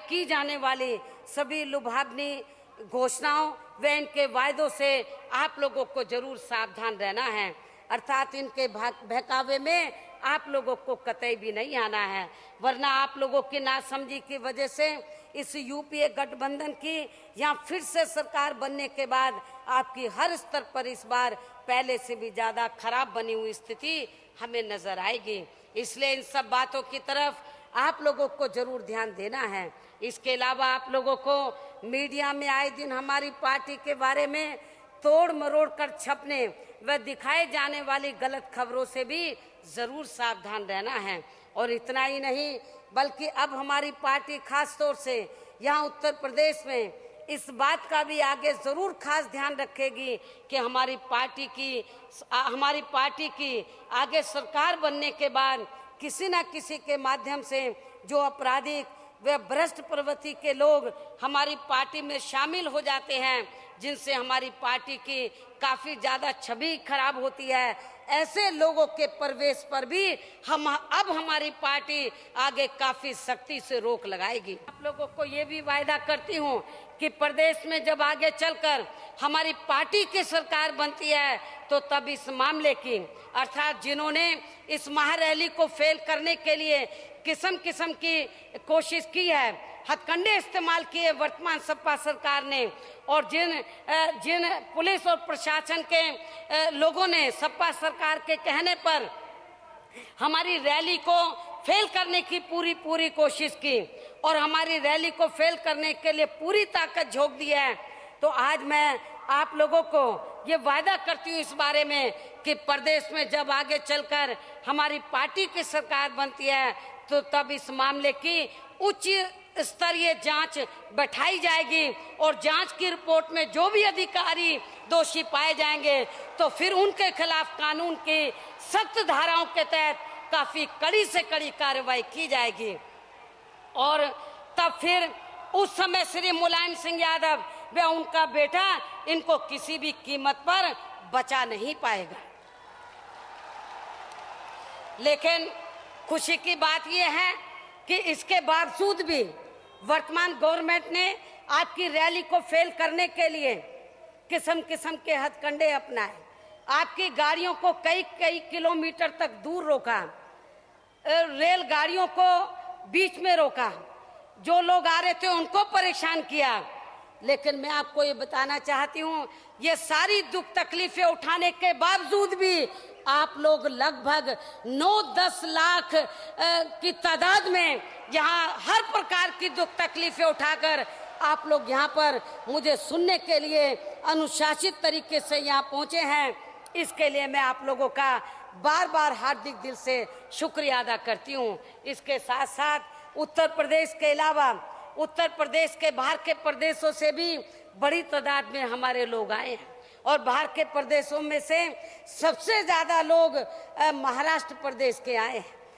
की जाने वाली सभी लुभावनी घोषणाओं व इनके वायदों से आप लोगों को जरूर सावधान रहना है, अर्थात इनके बहकावे में आप लोगों को कतई भी नहीं आना है, वरना आप लोगों की नासमझी की वजह से इस यूपीए गठबंधन की या फिर से सरकार बनने के बाद आपकी हर स्तर पर इस बार पहले से भी ज्यादा खराब बनी हुई स्थिति हमें नजर आएगी। इसलिए इन सब बातों की तरफ आप लोगों को जरूर ध्यान देना है। इसके अलावा आप लोगों को मीडिया में आए दिन हमारी पार्टी के बारे में तोड़ मरोड़ कर छपने व दिखाए जाने वाली गलत खबरों से भी जरूर सावधान रहना है। और इतना ही नहीं, बल्कि अब हमारी पार्टी खास तौर से यहाँ उत्तर प्रदेश में इस बात का भी आगे जरूर खास ध्यान रखेगी कि हमारी पार्टी की आगे सरकार बनने के बाद किसी न किसी के माध्यम से जो आपराधिक व भ्रष्ट प्रवृत्ति के लोग हमारी पार्टी में शामिल हो जाते हैं, जिनसे हमारी पार्टी की काफी ज्यादा छवि खराब होती है, ऐसे लोगों के प्रवेश पर भी हमारी पार्टी आगे काफी सख्ती से रोक लगाएगी। आप लोगों को ये भी वायदा करती हूँ कि प्रदेश में जब आगे चलकर हमारी पार्टी की सरकार बनती है, तो तब इस मामले की अर्थात जिन्होंने इस महारैली को फेल करने के लिए किस्म किस्म की कोशिश की है, हथकंडे इस्तेमाल किए वर्तमान सपा सरकार ने, और जिन पुलिस और प्रशासन के लोगों ने सपा सरकार के कहने पर हमारी रैली को फेल करने की पूरी कोशिश की और हमारी रैली को फेल करने के लिए पूरी ताकत झोंक दी है, तो आज मैं आप लोगों को ये वायदा करती हूँ इस बारे में कि प्रदेश में जब आगे चलकर हमारी पार्टी की सरकार बनती है, तो तब इस मामले की उच्च स्तरीय जांच बैठाई जाएगी और जांच की रिपोर्ट में जो भी अधिकारी दोषी पाए जाएंगे, तो फिर उनके खिलाफ कानून की सख्त धाराओं के तहत काफी कड़ी से कड़ी कार्रवाई की जाएगी। और तब फिर उस समय श्री मुलायम सिंह यादव व उनका बेटा इनको किसी भी कीमत पर बचा नहीं पाएगा। लेकिन खुशी की बात यह है कि इसके बावजूद भी वर्तमान गवर्नमेंट ने आपकी रैली को फेल करने के लिए किस्म किस्म के हथकंडे अपनाए, आपकी गाड़ियों को कई किलोमीटर तक दूर रोका, रेलगाड़ियों को बीच में रोका, जो लोग आ रहे थे उनको परेशान किया। लेकिन मैं आपको ये बताना चाहती हूँ, ये सारी दुख तकलीफें उठाने के बावजूद भी आप लोग लगभग 9-10 लाख की तादाद में यहाँ हर प्रकार की दुख तकलीफें उठाकर आप लोग यहाँ पर मुझे सुनने के लिए अनुशासित तरीके से यहाँ पहुँचे हैं। इसके लिए मैं आप लोगों का बार बार हार्दिक दिल से शुक्रिया अदा करती हूँ। इसके साथ साथ उत्तर प्रदेश के अलावा उत्तर प्रदेश के बाहर के प्रदेशों से भी बड़ी तादाद में हमारे लोग आए हैं और बाहर के प्रदेशों में से सबसे ज्यादा लोग महाराष्ट्र प्रदेश के आए हैं।